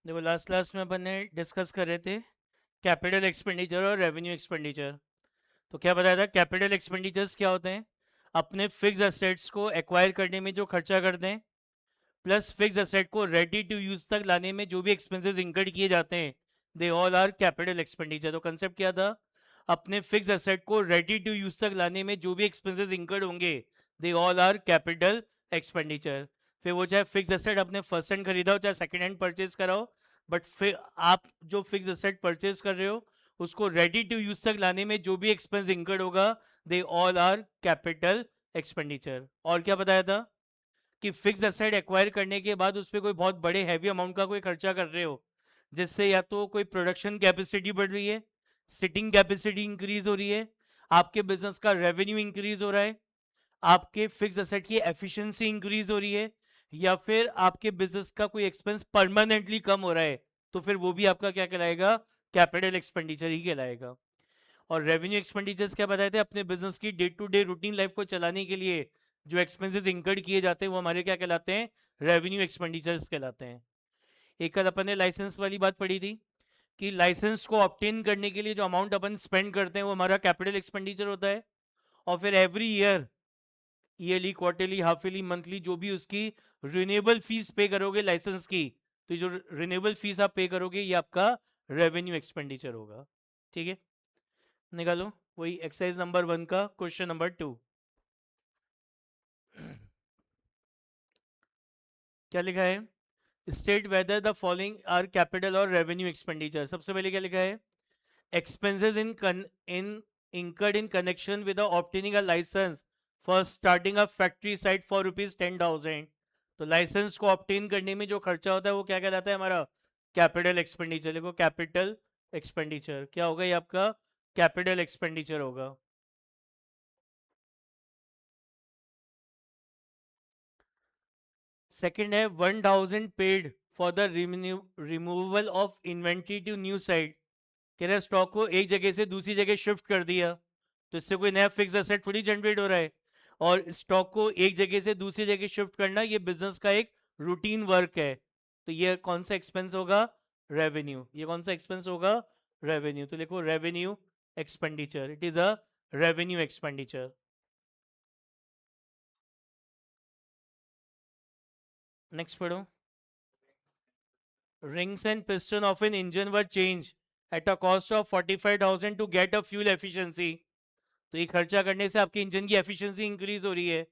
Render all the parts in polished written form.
देखो last class में अपन ने डिस्कस कर रहे थे कैपिटल एक्सपेंडिचर और रेवेन्यू एक्सपेंडिचर। तो क्या बताया था, कैपिटल एक्सपेंडिचर्स क्या होते हैं? अपने फिक्स एसेट्स को एक्वायर करने में जो खर्चा करते हैं, प्लस फिक्स एसेट को रेडी टू यूज तक लाने में जो भी एक्सपेंसेस इंकर्ड किए जाते हैं, they all are capital expenditure. तो कंसेप्ट क्या था? अपने फिक्स एसेट को रेडी टू यूज तक लाने में जो भी एक्सपेंसेस इंकर्ड होंगे, they all are capital expenditure. फिर वो चाहे फिक्स एसेट अपने फर्स्ट हैंड खरीदा हो चाहे सेकंड हैंड परचेज कराओ, बट फिर आप जो फिक्स एसेट परचेज कर रहे हो उसको रेडी टू यूज तक लाने में जो भी एक्सपेंस इंकर्ड होगा, दे ऑल आर कैपिटल एक्सपेंडिचर। और क्या बताया था कि फिक्स एसेट एक्वायर करने के बाद उस पर कोई बहुत बड़े हैवी अमाउंट का कोई खर्चा कर रहे हो, जिससे या तो कोई प्रोडक्शन कैपेसिटी बढ़ रही है, सिटिंग कैपेसिटी इंक्रीज हो रही है, आपके बिजनेस का रेवेन्यू इंक्रीज हो रहा है, आपके फिक्स एसेट की एफिशिएंसी इंक्रीज हो रही है, या फिर आपके बिजनेस का कोई एक्सपेंस परमानेंटली कम हो रहा है, तो फिर वो भी आपका क्या कहलाएगा? कैपिटल एक्सपेंडिचर ही कहलाएगा। और रेवेन्यू एक्सपेंडिचर्स क्या बताए थे? अपने बिजनेस की day to day routine life को चलाने के लिए जो एक्सपेंसेस इंकर्ड किए जाते हैं वो हमारे क्या कहलाते हैं? रेवेन्यू एक्सपेंडिचर्स कहलाते हैं। एक कल अपन ने लाइसेंस वाली बात पढ़ी थी कि लाइसेंस को ऑब्टेन करने के लिए जो अमाउंट अपन स्पेंड करते हैं वो हमारा कैपिटल एक्सपेंडिचर होता है। और फिर every year, yearly, quarterly, half yearly, monthly, जो भी उसकी रिन्यूएबल फीस पे करोगे लाइसेंस की, तो जो रिन्यूएबल फीस आप पे करोगे ये आपका रेवेन्यू एक्सपेंडिचर होगा। ठीक है, निकालो वही एक्सरसाइज नंबर 1 का क्वेश्चन नंबर 2। क्या लिखा है? State whether the following are capital और रेवेन्यू एक्सपेंडिचर। सबसे पहले क्या लिखा है? Expenses in incurred in connection with the obtaining a license for starting a factory site for ₹10,000। तो लाइसेंस को ऑप्टेन करने में जो खर्चा होता है वो क्या कहलाता है? हमारा कैपिटल एक्सपेंडिचर। देखो कैपिटल एक्सपेंडिचर क्या होगा? ये आपका कैपिटल एक्सपेंडिचर होगा। सेकंड है 1,000 paid for the removal of inventory to new site. कह रहे स्टॉक को एक जगह से दूसरी जगह शिफ्ट कर दिया, तो इससे कोई नया फिक्स एसेट थोड़ी जनरेट हो रहा है। और स्टॉक को एक जगह से दूसरी जगह शिफ्ट करना ये बिजनेस का एक रूटीन वर्क है। तो ये कौन सा एक्सपेंस होगा? रेवेन्यू। ये कौन सा एक्सपेंस होगा? रेवेन्यू। तो लिखो revenue expenditure, it is a revenue expenditure. Next पढ़ो। Rings and piston of an engine were changed at a cost of 45,000 to get a fuel efficiency। तो ये खर्चा करने से आपके इंजन की एफिशिएंसी इंक्रीज हो रही है,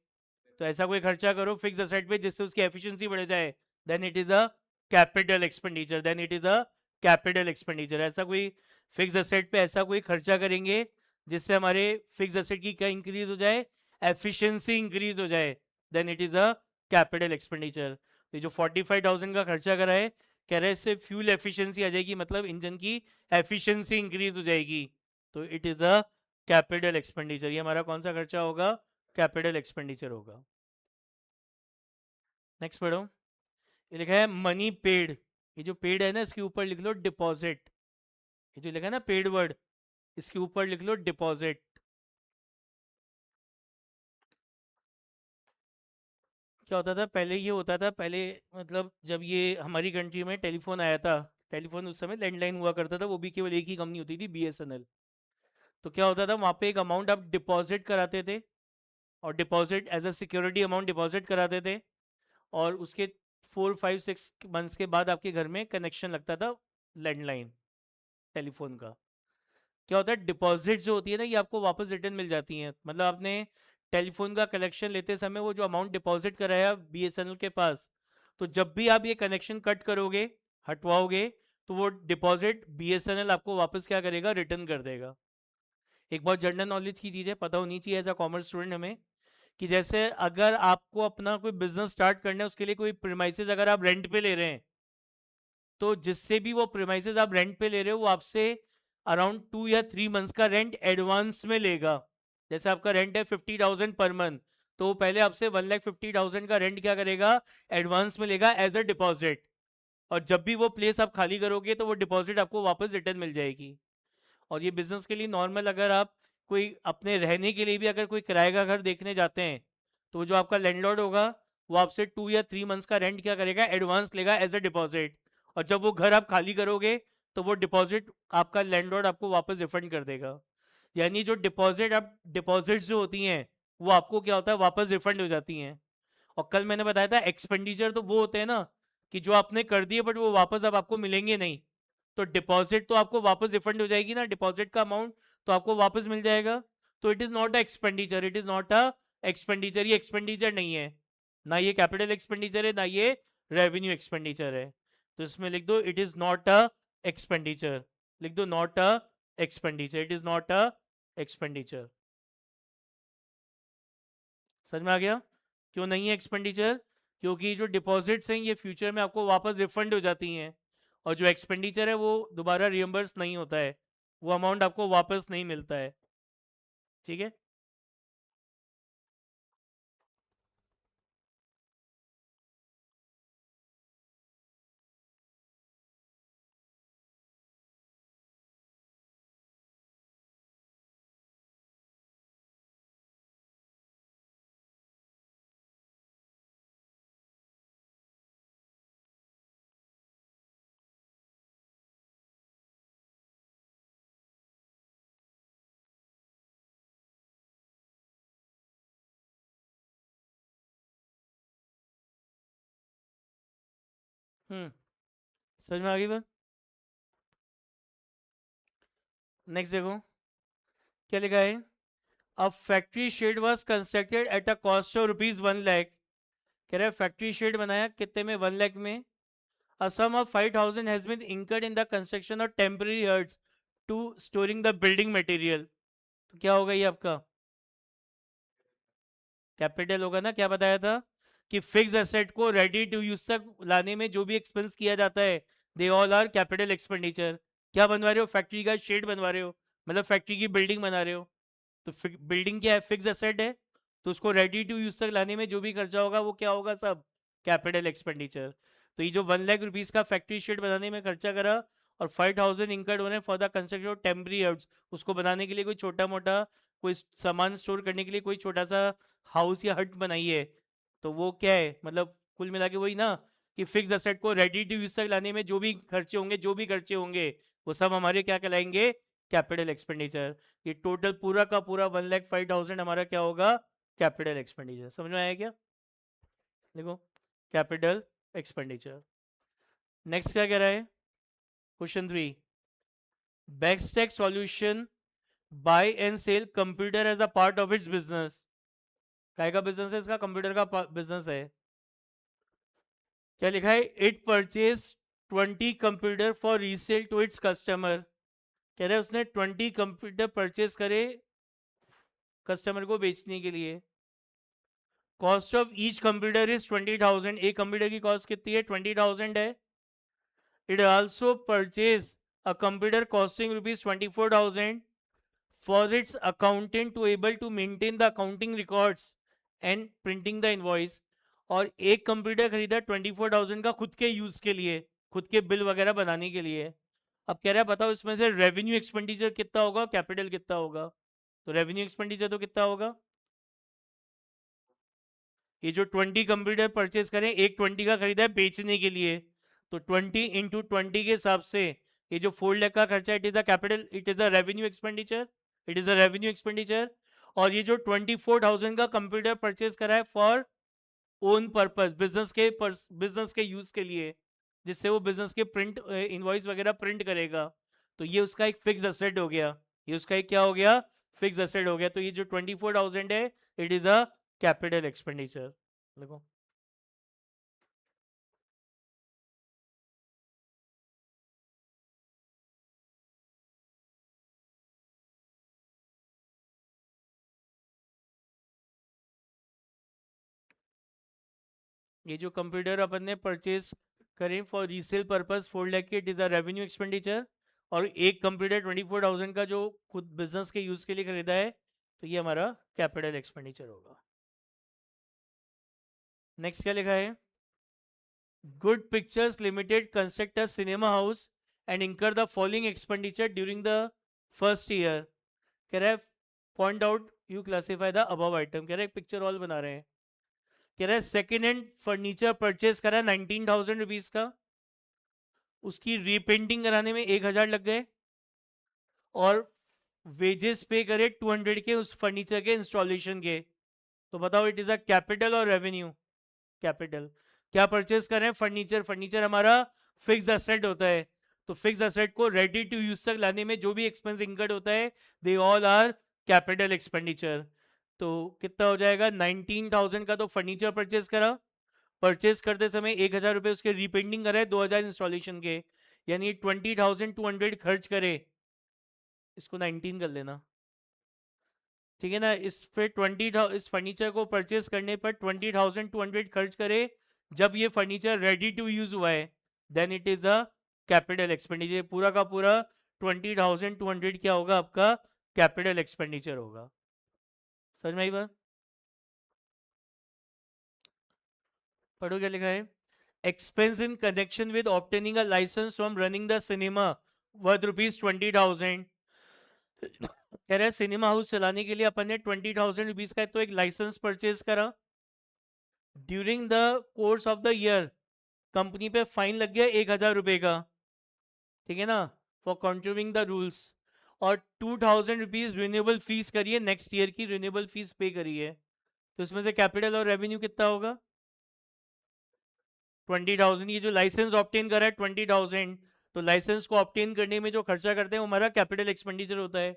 तो ऐसा कोई खर्चा करो फिक्स असेट पे जिससे उसकी एफिशिएंसी बढ़ जाए, then it is a capital expenditure. Then it is a capital expenditure. ऐसा कोई फिक्स असेट पे ऐसा कोई खर्चा करेंगे जिससे हमारे फिक्स असेट की क्या इंक्रीज हो जाए? एफिशिएंसी इंक्रीज हो जाए, then it is a capital expenditure. तो जो 45,000 का खर्चा करा है, कह रहे हैं इससे फ्यूल एफिशिएंसी आ जाएगी, मतलब इंजन की एफिशिएंसी इंक्रीज हो जाएगी, तो it is a capital expenditure. ये हमारा कौन सा खर्चा होगा? कैपिटल एक्सपेंडिचर होगा। नेक्स्ट पढ़ो। ये लिखा है मनी पेड। ये जो पेड है ना, इसके ऊपर लिख लो डिपॉजिट। ये जो लिखा है ना पेड वर्ड, इसके ऊपर लिख लो डिपॉजिट। क्या होता था पहले? ये होता था पहले, मतलब जब ये हमारी कंट्री में टेलीफोन आया था, टेलीफोन उस समय लैंडलाइन हुआ करता था, वो भी केवल एक ही कंपनी होती थी, BSNL। तो क्या होता था, वहाँ पे एक अमाउंट आप डिपॉजिट कराते थे, और deposit as a security amount deposit कराते थे, और उसके 4 5 6 मंथ्स के बाद आपके घर में कनेक्शन लगता था लैंडलाइन टेलीफोन का। क्या होता है, डिपॉजिट जो होती है ना, ये आपको वापस रिटर्न मिल जाती हैं। मतलब आपने टेलीफोन का कनेक्शन लेते समय वो जो अमाउंट डिपॉजिट कराया BSNL के पास, तो जब भी आप ये कनेक्शन कट करोगे, हटवाओगे, तो वो डिपॉजिट BSNL आपको वापस क्या करेगा? रिटर्न कर देगा। एक बहुत जनरल नॉलेज की चीज़ है, पता होनी चाहिए एज अ कॉमर्स स्टूडेंट हमें, कि जैसे अगर आपको अपना कोई बिजनेस स्टार्ट करना है, उसके लिए कोई प्रीमाइसेस अगर आप रेंट पे ले रहे हैं, तो जिससे भी वो प्रीमाइसेस आप रेंट पे ले रहे हो वो आपसे अराउंड 2 या 3 मंथ्स का रेंट एडवांस में लेगा। जैसे आपका रेंट है 50,000 पर मंथ, तो वो पहले आपसे 1,50,000 का रेंट क्या करेगा? एडवांस में लेगा एज अ डिपॉजिट। और जब भी वो प्लेस आप खाली करोगे तो वो डिपॉजिट आपको वापस रिटर्न मिल जाएगी। और ये बिजनेस के लिए नॉर्मल, अगर आप कोई अपने रहने के लिए भी अगर कोई किराए का घर देखने जाते हैं, तो जो आपका लैंडलॉर्ड होगा वो आपसे 2 या 3 मंथ्स का रेंट क्या करेगा? एडवांस लेगा एज अ डिपॉजिट। और जब वो घर आप खाली करोगे तो वो डिपॉजिट आपका लैंडलॉर्ड आपको वापस रिफंड कर देगा। यानी जो डिपॉजिट्स जो होती हैं वो आपको क्या होता है, वापस रिफंड हो जाती हैं। और कल मैंने बताया था एक्सपेंडिचर तो वो होते हैं ना कि जो आपने कर दिए बट वो वापस अब आपको मिलेंगे नहीं। तो डिपॉजिट तो आपको वापस रिफंड हो जाएगी ना, डिपॉजिट का अमाउंट तो आपको वापस मिल जाएगा। तो it is not a expenditure, it is not a expenditure, ये एक्सपेंडिचर नहीं है। ना ये कैपिटल एक्सपेंडिचर है, ना ये रेवेन्यू एक्सपेंडिचर है। तो इसमें लिख दो it is not a expenditure, लिख दो not a expenditure, it is not a expenditure. समझ में आ गया क्यों नहीं है एक्सपेंडिचर? क्योंकि जो डिपॉजिट्स हैं ये फ्यूचर में आपको वापस रिफंड हो जाती हैं, और जो एक्सपेंडिचर है वो दोबारा रियम्बर्स नहीं होता है, वो अमाउंट आपको वापस नहीं मिलता है। ठीक है। समझ में आ गई बात? नेक्स्ट देखो क्या लिखा है। A factory shade was constructed at a cost of ₹1 lakh. कह रहा है फैक्ट्री शेड बनाया कितने में, 1 लाख में। A sum of 5,000 has been incurred in the construction of temporary huts to storing the building material। तो क्या होगा ये आपका कैपिटल होगा ना, क्या बताया था कि फिक्स एसेट को रेडी टू यूज तक लाने में जो भी एक्सपेंस किया जाता है दे ऑल आर कैपिटल एक्सपेंडिचर। क्या बनवा रहे हो, फैक्ट्री का शेड बनवा रहे हो, मतलब फैक्ट्री की बिल्डिंग बना रहे हो। तो बिल्डिंग क्या है, फिक्स एसेट है। तो उसको रेडी टू यूज तक लाने में जो भी खर्चा होगा वो क्या होगा, सब कैपिटल एक्सपेंडिचर। तो ये जो 1 लाख रुपीज का फैक्ट्री शेड बनाने में खर्चा करा और 5,000 इंकर्ड होने for the construction of temporary huts, उसको बनाने के लिए कोई छोटा मोटा कोई सामान स्टोर करने के लिए कोई छोटा सा हाउस या हट बनाई है। तो वो क्या है, मतलब कुल मिला के वही ना कि फिक्स एसेट को रेडी टू यूज तक लाने में जो भी खर्चे होंगे, जो भी खर्चे होंगे वो सब हमारे क्या कहलाएंगे, कैपिटल एक्सपेंडिचर। ये टोटल पूरा का पूरा 1,05,000 हमारा क्या होगा, कैपिटल एक्सपेंडिचर। समझ में आया क्या? देखो कैपिटल एक्सपेंडिचर। नेक्स्ट क्या कह रहा है, question 3। Backstack solution buy and sell computer as a part of its business. काय का बिजनेस है इसका, कंप्यूटर का बिजनेस है। क्या लिखा है, it purchase 20 computer for resale to its customer. कह रहे हैं उसने 20 कंप्यूटर परचेज करे कस्टमर को बेचने के लिए। Cost of each computer is 20,000। एक कंप्यूटर की कॉस्ट कितनी है, 20,000 है। It also purchase a computer costing ₹24,000 for its accountant to able to maintain the accounting records and printing the invoice. और एक कंप्यूटर खरीदा 24,000 का खुद के यूज के लिए, खुद के बिल वगैरह बनाने के लिए। अब कह रहा है बताओ इसमें से रेवेन्यू एक्सपेंडिचर कितना होगा, कैपिटल कितना होगा। तो रेवेन्यू एक्सपेंडिचर तो कितना होगा, ये जो 20 कंप्यूटर परचेज करें, एक 20 का खरीदा है बेचने के लिए, तो 20 × 20 के हिसाब से ये जो 4 लाख का खर्चा, it is a capital, it is a revenue expenditure, it is a revenue expenditure. और ये जो 24,000 का कंप्यूटर परचेज करा है फॉर ओन पर्पस, बिजनेस के यूज के लिए, जिससे वो बिजनेस के प्रिंट इनवॉइस वगैरह प्रिंट करेगा, तो ये उसका एक फिक्स एसेट हो गया। ये उसका एक क्या हो गया, फिक्स एसेट हो गया। तो ये जो 24,000 है it is a capital expenditure. देखो ये जो कंप्यूटर अपन ने परचेज करें फॉर रीसेल पर्पस 4 लाख के, it is a revenue expenditure. और एक कंप्यूटर 24,000 का जो खुद बिजनेस के यूज के लिए खरीदा है, तो ये हमारा कैपिटल एक्सपेंडिचर होगा। नेक्स्ट क्या लिखा है, good pictures limited construct a cinema house and incur the following expenditure during the first year. कह रहा है point out you classify the above item. कह रहा है पिक्चर हॉल बना रहे हैं। कह रहा है सेकेंड हैंड फर्नीचर परचेज करा है 19,000 रुपीज का। उसकी रीपेंटिंग कराने में 1000 लग गए, और वेजेस पे करे 200 के उस फर्नीचर के इंस्टॉलेशन के, तो बताओ इट इज अ कैपिटल और रेवेन्यू? कैपिटल। क्या परचेस करें? फर्नीचर। फर्नीचर हमारा फिक्स असेट होता है, तो फिक्स असेट को रेडी टू यूज तक लाने में जो भी एक्सपेंस इंकर्ड होता है, दे ऑल आर कैपिटल एक्सपेंडिचर। तो कितना हो जाएगा? 19,000 का तो फर्नीचर परचेस करा, परचेस करते समय 1000 रुपये उसके रीपेंटिंग करे, 2000 इंस्टॉलेशन के, यानी 20,200 खर्च करे, इसको 19 कर लेना, ठीक है ना। इस पे 20,000, इस फर्नीचर को परचेस करने पर 20,200 खर्च करे, जब ये फर्नीचर रेडी टू यूज हुआ है, then it is a capital expenditure. पूरा का पूरा 20,200 क्या होगा? आपका कैपिटल एक्सपेंडिचर होगा। समझ में आई बात? पढ़ो क्या लिखा है। Expense in connection with obtaining a licence from running the cinema worth ₹20,000। कह रहे हैं सिनेमा हाउस चलाने के लिए अपन ने ₹20,000 का तो एक लाइसेंस परचेज करा। During the course of the year company पे फाइन लग गया 1000 रुपये का, ठीक है ना, फॉर कॉन्ट्रीविंग द रूल्स। और ₹2,000 रिन्यूएबल फीस करिए, नेक्स्ट ईयर की रिन्यूएबल फीस पे करिए, तो इसमें से कैपिटल और रेवेन्यू कितना होगा? 20,000। ये जो लाइसेंस ऑब्टेन करा है 20,000, तो लाइसेंस को ऑब्टेन करने में जो खर्चा करते हैं वो हमारा कैपिटल एक्सपेंडिचर होता है।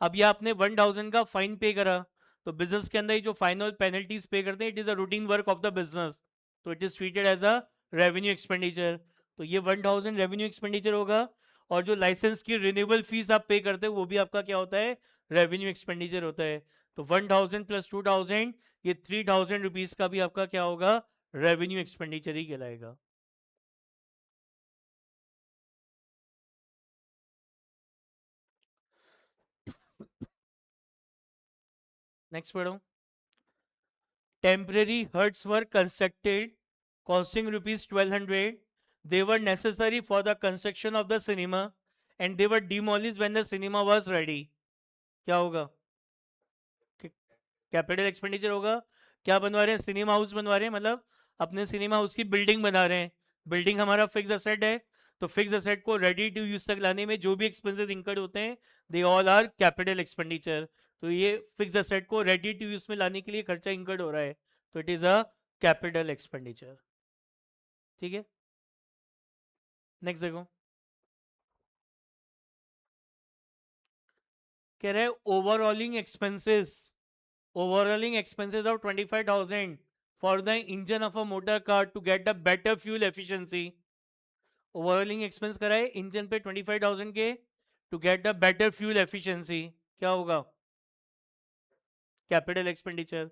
अब ये आपने 1,000 का फाइन पे करा, तो बिजनेस के अंदर जो फाइन और पेनल्टीज पे करते हैं, it is a routine work of the business, तो it is treated as a revenue expenditure. तो ये 1,000 रेवेन्यू एक्सपेंडिचर होगा, और जो लाइसेंस की रिन्यूएबल फीस आप पे करते हो वो भी आपका क्या होता है? रेवेन्यू एक्सपेंडिचर होता है। तो 1,000 प्लस 2,000, ये 3,000 रुपीज का भी आपका क्या होगा? रेवेन्यू एक्सपेंडिचर ही कहलाएगा। नेक्स्ट पढ़ो। Temporary huts were constructed costing ₹1,200. They were necessary for the construction of the cinema and they were demolished when the cinema was ready. क्या होगा? कैपिटल एक्सपेंडिचर होगा। क्या बनवा रहे हैं? सिनेमा हाउस बनवा रहे हैं, मतलब अपने सिनेमा हाउस की बिल्डिंग बना रहे हैं। बिल्डिंग हमारा फिक्स असेट है, तो फिक्स असेट को रेडी टू यूज तक लाने में जो भी एक्सपेंसेस इंकर्ड होते हैं, they all are capital expenditure. तो ये फिक्स असेट को रेडी टू यूज में लाने के लिए खर्चा इंकर्ड हो रहा है, तो it is a capital expenditure, ठीक है। नेक्स्ट देखो। कह रहे हैं overhauling expenses of 25,000 for the engine of a motor car to get the better fuel efficiency. Overhauling expense कराए इंजन पे 25,000 के, to get the better fuel efficiency, क्या होगा? Capital expenditure.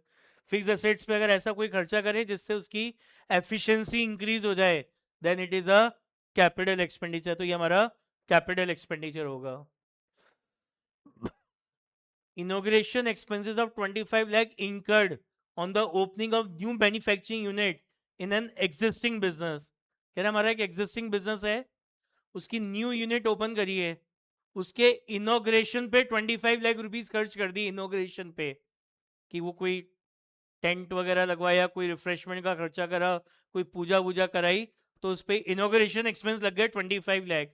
फिक्स एसेट्स पे अगर ऐसा कोई खर्चा करे जिससे उसकी एफिशिएंसी इंक्रीज हो जाए, then it is a capital expenditure, तो ये हमारा कैपिटल एक्सपेंडिचर होगा। Inauguration expenses of 25 lakh incurred on the opening of new manufacturing unit in an existing business। कह रहा हमारा एक existing business है, उसकी न्यू यूनिट ओपन करी है, उसके इनोग्रेशन पे 25 लाख रुपीस खर्च कर दी इनोग्रेशन पे, कि वो कोई टेंट वगैरह लगवाया, कोई रिफ्रेशमेंट का खर्चा करा, कोई पूजा वूजा कराई, तो उस पर इनोग्रेशन एक्सपेंस लग गए 25 लाख।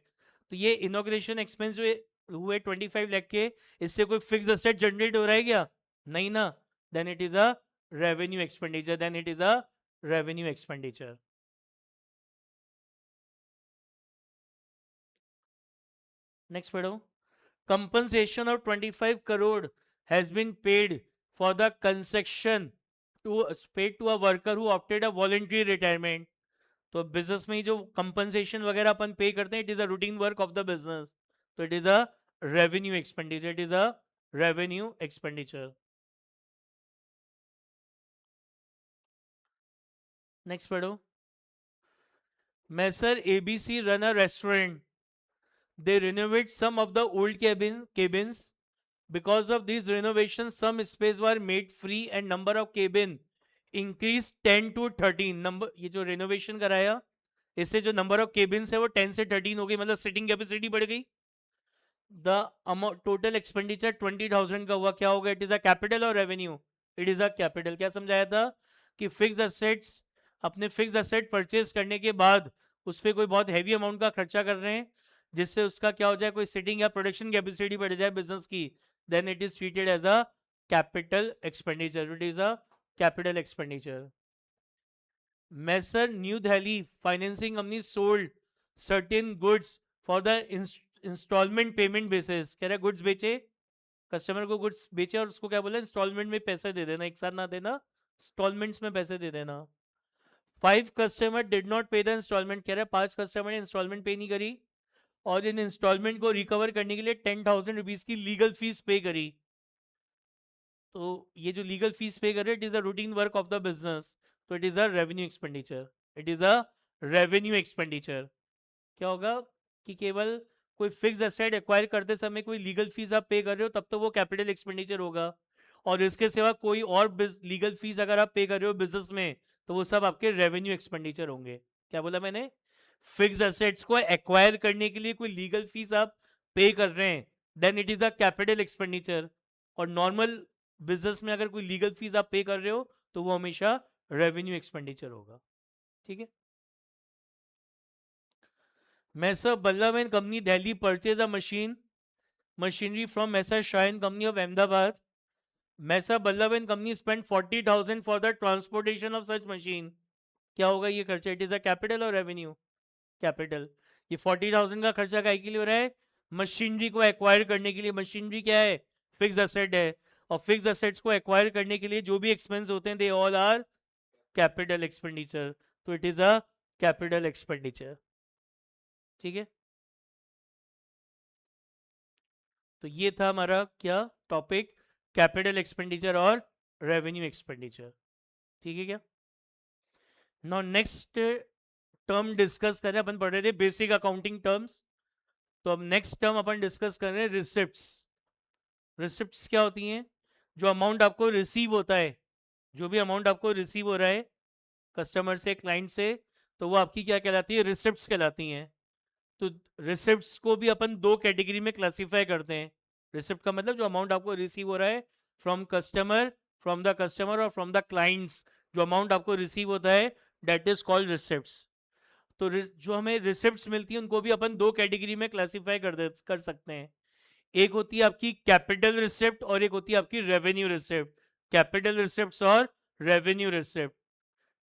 तो ये इनोग्रेशन एक्सपेंस जो हुए 25 लाख के, इससे कोई फिक्स असेट जनरेट हो रहा है क्या? नहीं ना, then it is a revenue expenditure, then it is a revenue expenditure. Next पढ़ो। Compensation of 25 crore has been paid for the construction to paid to a worker who opted a voluntary retirement. तो business में ही जो compensation वगैरह अपन pay करते हैं, it is a routine work of the business, तो it is a revenue expenditure, it is a revenue expenditure. Next पढ़ो। मैसर ABC run a restaurant, they renovate some of the old cabins. Because of these renovations, some space were made free and number of cabin increased 10 to 13। Number, ये जो renovation कराया, इससे जो number of cabins है वो 10 से 13 हो गई, मतलब sitting capacity बढ़ गई। The amount total expenditure 20,000 का हुआ, क्या होगा? इट इज अ कैपिटल और revenue? It is a capital. क्या समझाया था कि फिक्स असेट्स, अपने फिक्स असेट परचेज करने के बाद उस पर कोई बहुत हैवी अमाउंट का खर्चा कर रहे हैं जिससे उसका क्या हो जाए, कोई सिटिंग या प्रोडक्शन कैपेसिटी बढ़ जाए बिजनेस की, then it is treated as a capital expenditure. It is a capital expenditure. Messer New Delhi Financing Company sold certain goods for the installment payment basis. कह रहा है गुड्स बेचे, customer को goods बेचे और उसको क्या बोला, इंस्टॉलमेंट में पैसे दे देना, एक साथ ना देना, इंस्टॉलमेंट्स में पैसे दे देना. 5 कस्टमर डिड नॉट पे द इंस्टॉलमेंट. कह रहा है 5 कस्टमर ने इंस्टॉलमेंट पे नहीं करी और इन इंस्टॉलमेंट को रिकवर करने के लिए 10,000 रुपीज की लीगल फीस पे करी. तो ये जो लीगल फीस पे कर रहे हैं, it is the routine work of the business, तो it is a revenue expenditure. It is a revenue expenditure. क्या होगा कि केवल कोई फिक्स एसेट एक्वायर करते समय कोई लीगल फीस आप पे कर रहे हो तब तो वो कैपिटल एक्सपेंडिचर होगा, और इसके सिवा कोई और लीगल फीस अगर आप पे कर रहे हो बिजनेस में तो वो सब आपके रेवेन्यू एक्सपेंडिचर होंगे. क्या बोला मैंने, फिक्स एसेट्स को एक्वायर करने के लिए कोई लीगल फीस आप पे कर रहे हैं, then it is a capital expenditure. और नॉर्मल बिजनेस में अगर कोई लीगल फीस आप पे कर रहे हो तो वो हमेशा रेवेन्यू एक्सपेंडिचर होगा. ठीक है. Messer Ballab and Company Delhi purchased a machinery from Messer Shah and Company of Ahmedabad. Messer Ballab and Company spent 40,000 for the transportation of such machine. क्या होगा ये खर्चा, इट इज अ कैपिटल और revenue, capital. ये 40,000 का खर्चा काय के लिए हो रहा है, मशीनरी को एक्वायर करने के लिए. मशीनरी क्या है, फिक्स एसेट है, और फिक्स एसेट्स को एक्वायर करने के लिए जो भी एक्सपेंस होते हैं they all are capital expenditure. तो it is a capital expenditure. ठीक है. तो ये था हमारा क्या टॉपिक, कैपिटल एक्सपेंडिचर और रेवेन्यू एक्सपेंडिचर. ठीक है क्या. नाउ नेक्स्ट टर्म डिस्कस करें, अपन पढ़ रहे थे बेसिक अकाउंटिंग टर्म्स, तो अब नेक्स्ट टर्म अपन डिस्कस कर रहे हैं रिसिप्ट्स. रिसिप्ट्स क्या होती हैं, जो अमाउंट आपको रिसीव होता है, जो भी अमाउंट आपको रिसीव हो रहा है कस्टमर से, क्लाइंट से, तो वो आपकी क्या कहलाती है, रिसिप्ट्स कहलाती हैं. तो रिसिप्ट्स को भी अपन दो कैटेगरी में क्लासिफाई करते हैं. रिसिप्ट का मतलब जो अमाउंट आपको रिसीव हो रहा है फ्रॉम कस्टमर, और फ्रॉम द क्लाइंट्स, जो अमाउंट आपको रिसीव होता है दैट इज कॉल्ड रिसिप्ट्स. तो जो हमें रिसिप्ट्स मिलती है उनको भी अपन दो कैटेगरी में क्लासिफाई कर सकते हैं. एक होती है आपकी कैपिटल रिसिप्ट और एक होती है आपकी रेवेन्यू रिसिप्ट. कैपिटल रिसिप्ट्स और रेवेन्यू रिसिप्ट.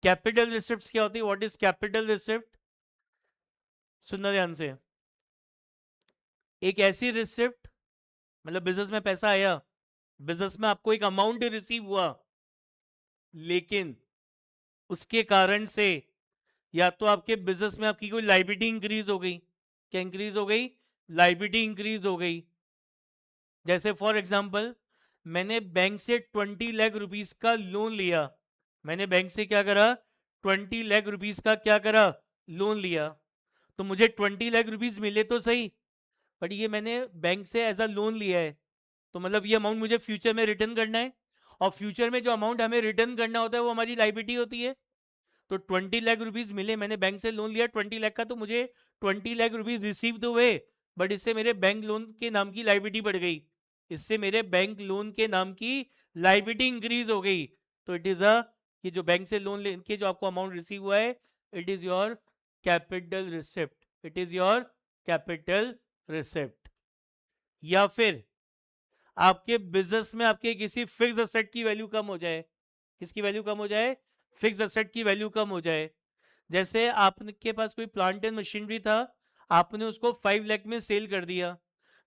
कैपिटल रिसिप्ट्स क्या होती है, व्हाट इज कैपिटल रिसिप्ट, सुनना ध्यान से. एक ऐसी रिसिप्ट, मतलब बिजनेस में पैसा आया, बिजनेस में आपको एक अमाउंट रिसीव हुआ, लेकिन उसके कारण से या तो आपके बिजनेस में आपकी कोई लाइबिलिटी इंक्रीज हो गई. क्या इंक्रीज हो गई, लाइबिलिटी इंक्रीज हो गई. जैसे फॉर एग्जांपल मैंने बैंक से 20 लाख रुपीस का लोन लिया. मैंने बैंक से क्या करा, 20 लाख रुपीस का क्या करा, लोन लिया. तो मुझे 20 लाख रुपीस मिले तो सही, बट ये मैंने बैंक से एज अ लोन लिया है, तो मतलब ये अमाउंट मुझे फ्यूचर में रिटर्न करना है, और फ्यूचर में जो अमाउंट हमें रिटर्न करना होता है वो हमारी लाइबिलिटी होती है. तो 20 लाख रुपीस मिले, मैंने बैंक से लोन लिया 20 लाख का, तो मुझे 20 लाख रुपीस रिसीव तो हुए, बट इससे मेरे बैंक लोन के नाम की लाइबिलिटी बढ़ गई, इससे मेरे बैंक लोन के नाम की लाइबिलिटी इंक्रीज हो गई. तो इट इज अ, ये जो बैंक से लोन लेके जो आपको अमाउंट रिसीव हुआ है, it is your capital receipt. It is your capital receipt. या फिर आपके बिजनेस में आपके किसी फिक्स एसेट की वैल्यू कम हो जाए. किसकी वैल्यू कम हो जाए, फिक्स एसेट की वैल्यू कम हो जाए. जैसे आपके पास कोई प्लांट एंड मशीनरी था, आपने उसको 5 लाख में सेल कर दिया,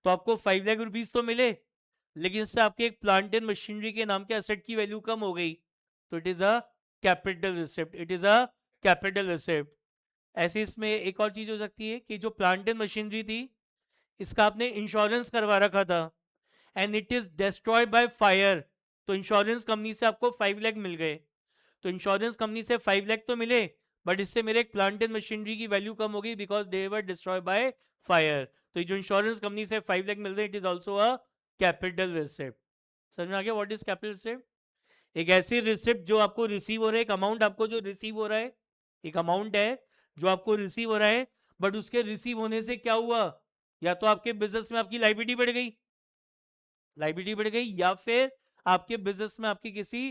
तो आपको 5 लाख रुपीस तो मिले, लेकिन इससे आपके एक प्लांट एंड मशीनरी के नाम के एसेट की वैल्यू कम हो गई. तो it is a capital receipt. It is a capital receipt. ऐसे इसमें एक और चीज हो सकती है कि जो प्लांट एंड मशीनरी थी, इसका आपने इंश्योरेंस करवा रखा था, and it is destroyed by fire, तो इंश्योरेंस कंपनी से आपको 5 लाख मिल गए. तो इंश्योरेंस कंपनी से 5 लाख तो मिले, बट इससे मेरे एक प्लांट एंड मशीनरी की वैल्यू कम हो गई because they were destroyed by fire. तो ये जो इंश्योरेंस कंपनी से 5 लाख मिल रहे, it is also a capital receipt. समझ में आ गया व्हाट इज कैपिटल रिसिप्ट. एक ऐसी रिसिप्ट जो आपको रिसीव हो रहा है, एक अमाउंट आपको जो रिसीव हो रहा है, एक अमाउंट है जो आपको रिसीव हो रहा है, बट उसके रिसीव होने से क्या हुआ, या तो आपके बिजनेस में आपकी लाइबिलिटी बढ़ गई, लाइबिलिटी बढ़ गई, या फिर आपके बिजनेस में आपकी किसी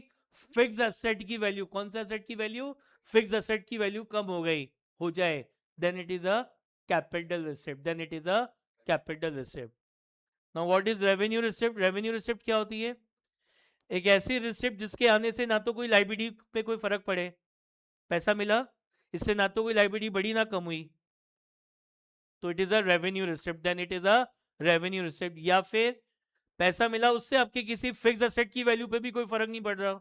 फिक्स एसेट की वैल्यू, कौन सा एसेट की वैल्यू, फिक्स एसेट की वैल्यू कम हो गई, हो जाए, then it is a capital receipt, then it is a capital receipt. Now what is revenue receipt? Revenue receipt क्या होती है? एक ऐसी रिसिप्ट जिसके आने से ना तो कोई लाइबिलिटी पे कोई फर्क पड़े, पैसा मिला, इससे ना तो कोई लाइबिलिटी बढ़ी ना कम हुई, तो it is a revenue receipt, then it is a revenue receipt. या फिर पैसा मिला, उससे आपके किसी फिक्स असेट की वैल्यू पे भी कोई फर्क नहीं पड़ रहा,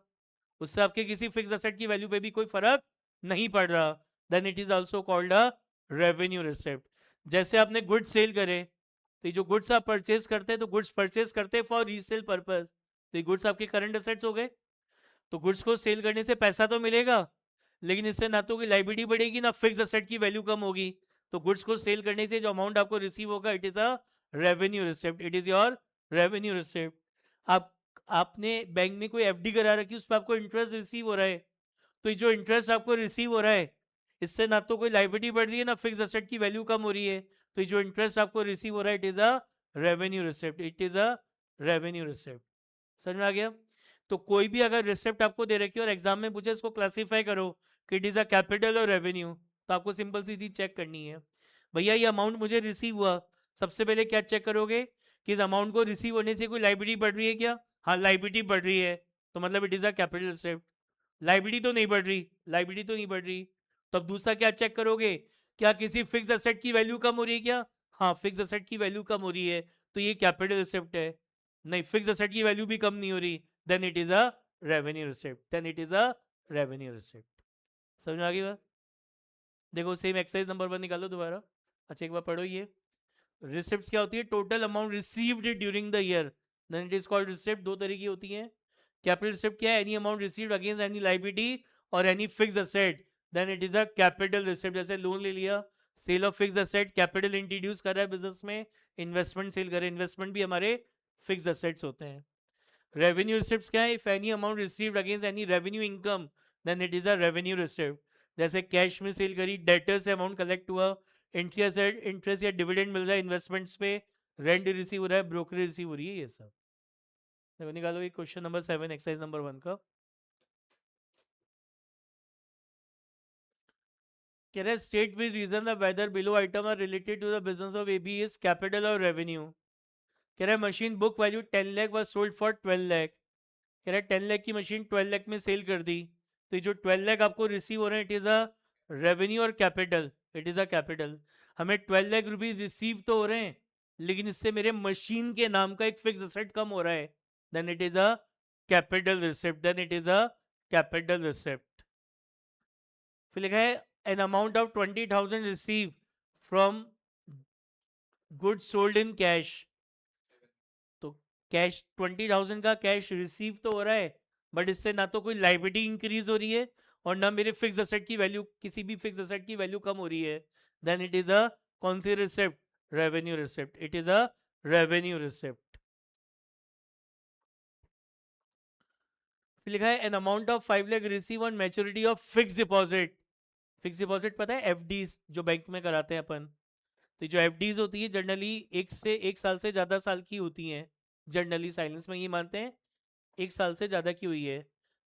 उससे आपके किसी फिक्स असेट की वैल्यू पे भी कोई फर्क नहीं पड़ रहा, then it is also called a revenue receipt. जैसे आपने गुड्स सेल करे, तो ये जो गुड्स आप परचेज करते हैं, तो गुड्स परचेज करते हैं फॉर रीसेल पर्पज, तो ये गुड्स आपके करंट असेट्स हो गए. तो गुड्स को सेल करने से पैसा तो मिलेगा, लेकिन इससे ना तो कोई लाइबिलिटी बढ़ेगी ना फिक्स असेट की वैल्यू कम होगी. तो गुड्स को सेल करने से जो अमाउंट आपको रिसीव होगा, it is a revenue receipt, it is your revenue receipt. आप आपने बैंक में कोई एफडी करा रखी, उस पर आपको इंटरेस्ट रिसीव हो रहा है, तो ये जो इंटरेस्ट आपको रिसीव हो रहा है, इससे ना तो कोई लाइबिलिटी बढ़ रही है ना फिक्स असेट की वैल्यू कम हो रही है, तो ये जो इंटरेस्ट आपको रिसीव हो रहा है, it is a revenue receipt, it is a revenue receipt. समझ में आ गया? तो कोई भी अगर रिसिप्ट आपको दे रखी है और एग्जाम में पूछे इसको क्लासीफाई करो कि इट इज अ कैपिटल और रेवेन्यू, तो आपको सिंपल सी चीज चेक करनी है, भैया ये अमाउंट मुझे रिसीव हुआ, सबसे पहले क्या चेक करोगे कि इस अमाउंट को रिसीव होने से कोई लाइबिलिटी बढ़ रही है क्या? हाँ, लाइबिलिटी बढ़ रही है, तो मतलब it is a capital receipt. Liability तो नहीं बढ़ रही, लाइबिलिटी तो नहीं बढ़ रही, तो अब दूसरा क्या चेक करोगे, क्या किसी फिक्स असेट की वैल्यू कम हो रही है क्या? हाँ, फिक्स असेट की वैल्यू कम हो रही है, तो ये कैपिटल रिसिप्ट है. नहीं, फिक्स असेट की वैल्यू भी कम नहीं हो रही, then it is a revenue receipt, then it is a revenue receipt. समझ में आ गई बात? देखो सेम एक्सरसाइज नंबर 1 निकालो दोबारा. अच्छा एक बार पढ़ो ये. रिसिप्ट क्या होती है? Total amount received during the year, then it is called receipt. दो तरह की होती है. कैपिटल रिसिप्ट क्या है? Any amount received against any liability और any fix asset, then it is a capital receipt. जैसे लोन ले लिया, sale of fix asset, capital introduce कर रहा है बिजनेस में, इन्वेस्टमेंट सेल करे, इन्वेस्टमेंट भी हमारे फिक्स असेट्स होते हैं. रेवेन्यू रिसिप्ट क्या है? If any amount received against any revenue income, then it is a revenue receipt. जैसे कैश में सेल करी, डेटर से अमाउंट कलेक्ट हुआ, इंटरेस्ट या डिविडेंड मिल रहा है इन्वेस्टमेंट्स पे, रेंट रिसीव हो रहा है, ब्रोकरेज रिसीव हो रही है, ये सब. देखो निकालो ये क्वेश्चन नंबर 7 एक्सरसाइज नंबर 1 का. कह रहा है state with reason the whether below item are related to the business of AB is capital और रेवेन्यू. कह रहा है machine book value 10 lakh was sold for 12 lakh. कह रहा है 10 लाख की मशीन 12 लाख में सेल कर दी, तो ये जो 12 लाख आपको रिसीव हो रहे हैं, इट इज अ रेवेन्यू और capital, it is a capital. हमें 12 लाख रुपीज रिसीव तो हो रहे हैं, लेकिन इससे मेरे मशीन के नाम का एक फिक्स असेट कम हो रहा है, then it is a capital receipt, then it is a capital receipt. फिर लिखा है an amount of 20,000 receive from good sold in cash. तो कैश 20,000 का कैश रिसीव तो हो रहा है, बट इससे ना तो कोई लाइबिलिटी इंक्रीज हो रही है और ना मेरे फिक्स असेट की वैल्यू, किसी भी फिक्स असेट की वैल्यू कम हो रही है, देन इट इज अ कौन सी receipt? Revenue receipt, it is a revenue receipt. फिर लिखा है an amount of 5 lakh receive on maturity of fix deposit. Fix deposit पता है? एफडीज जो बैंक में कराते हैं अपन. तो जो एफडीज होती है जनरली 1 साल से ज़्यादा साल की होती हैं, जनरली साइलेंस में ये मानते हैं 1 साल से ज़्यादा की हुई है.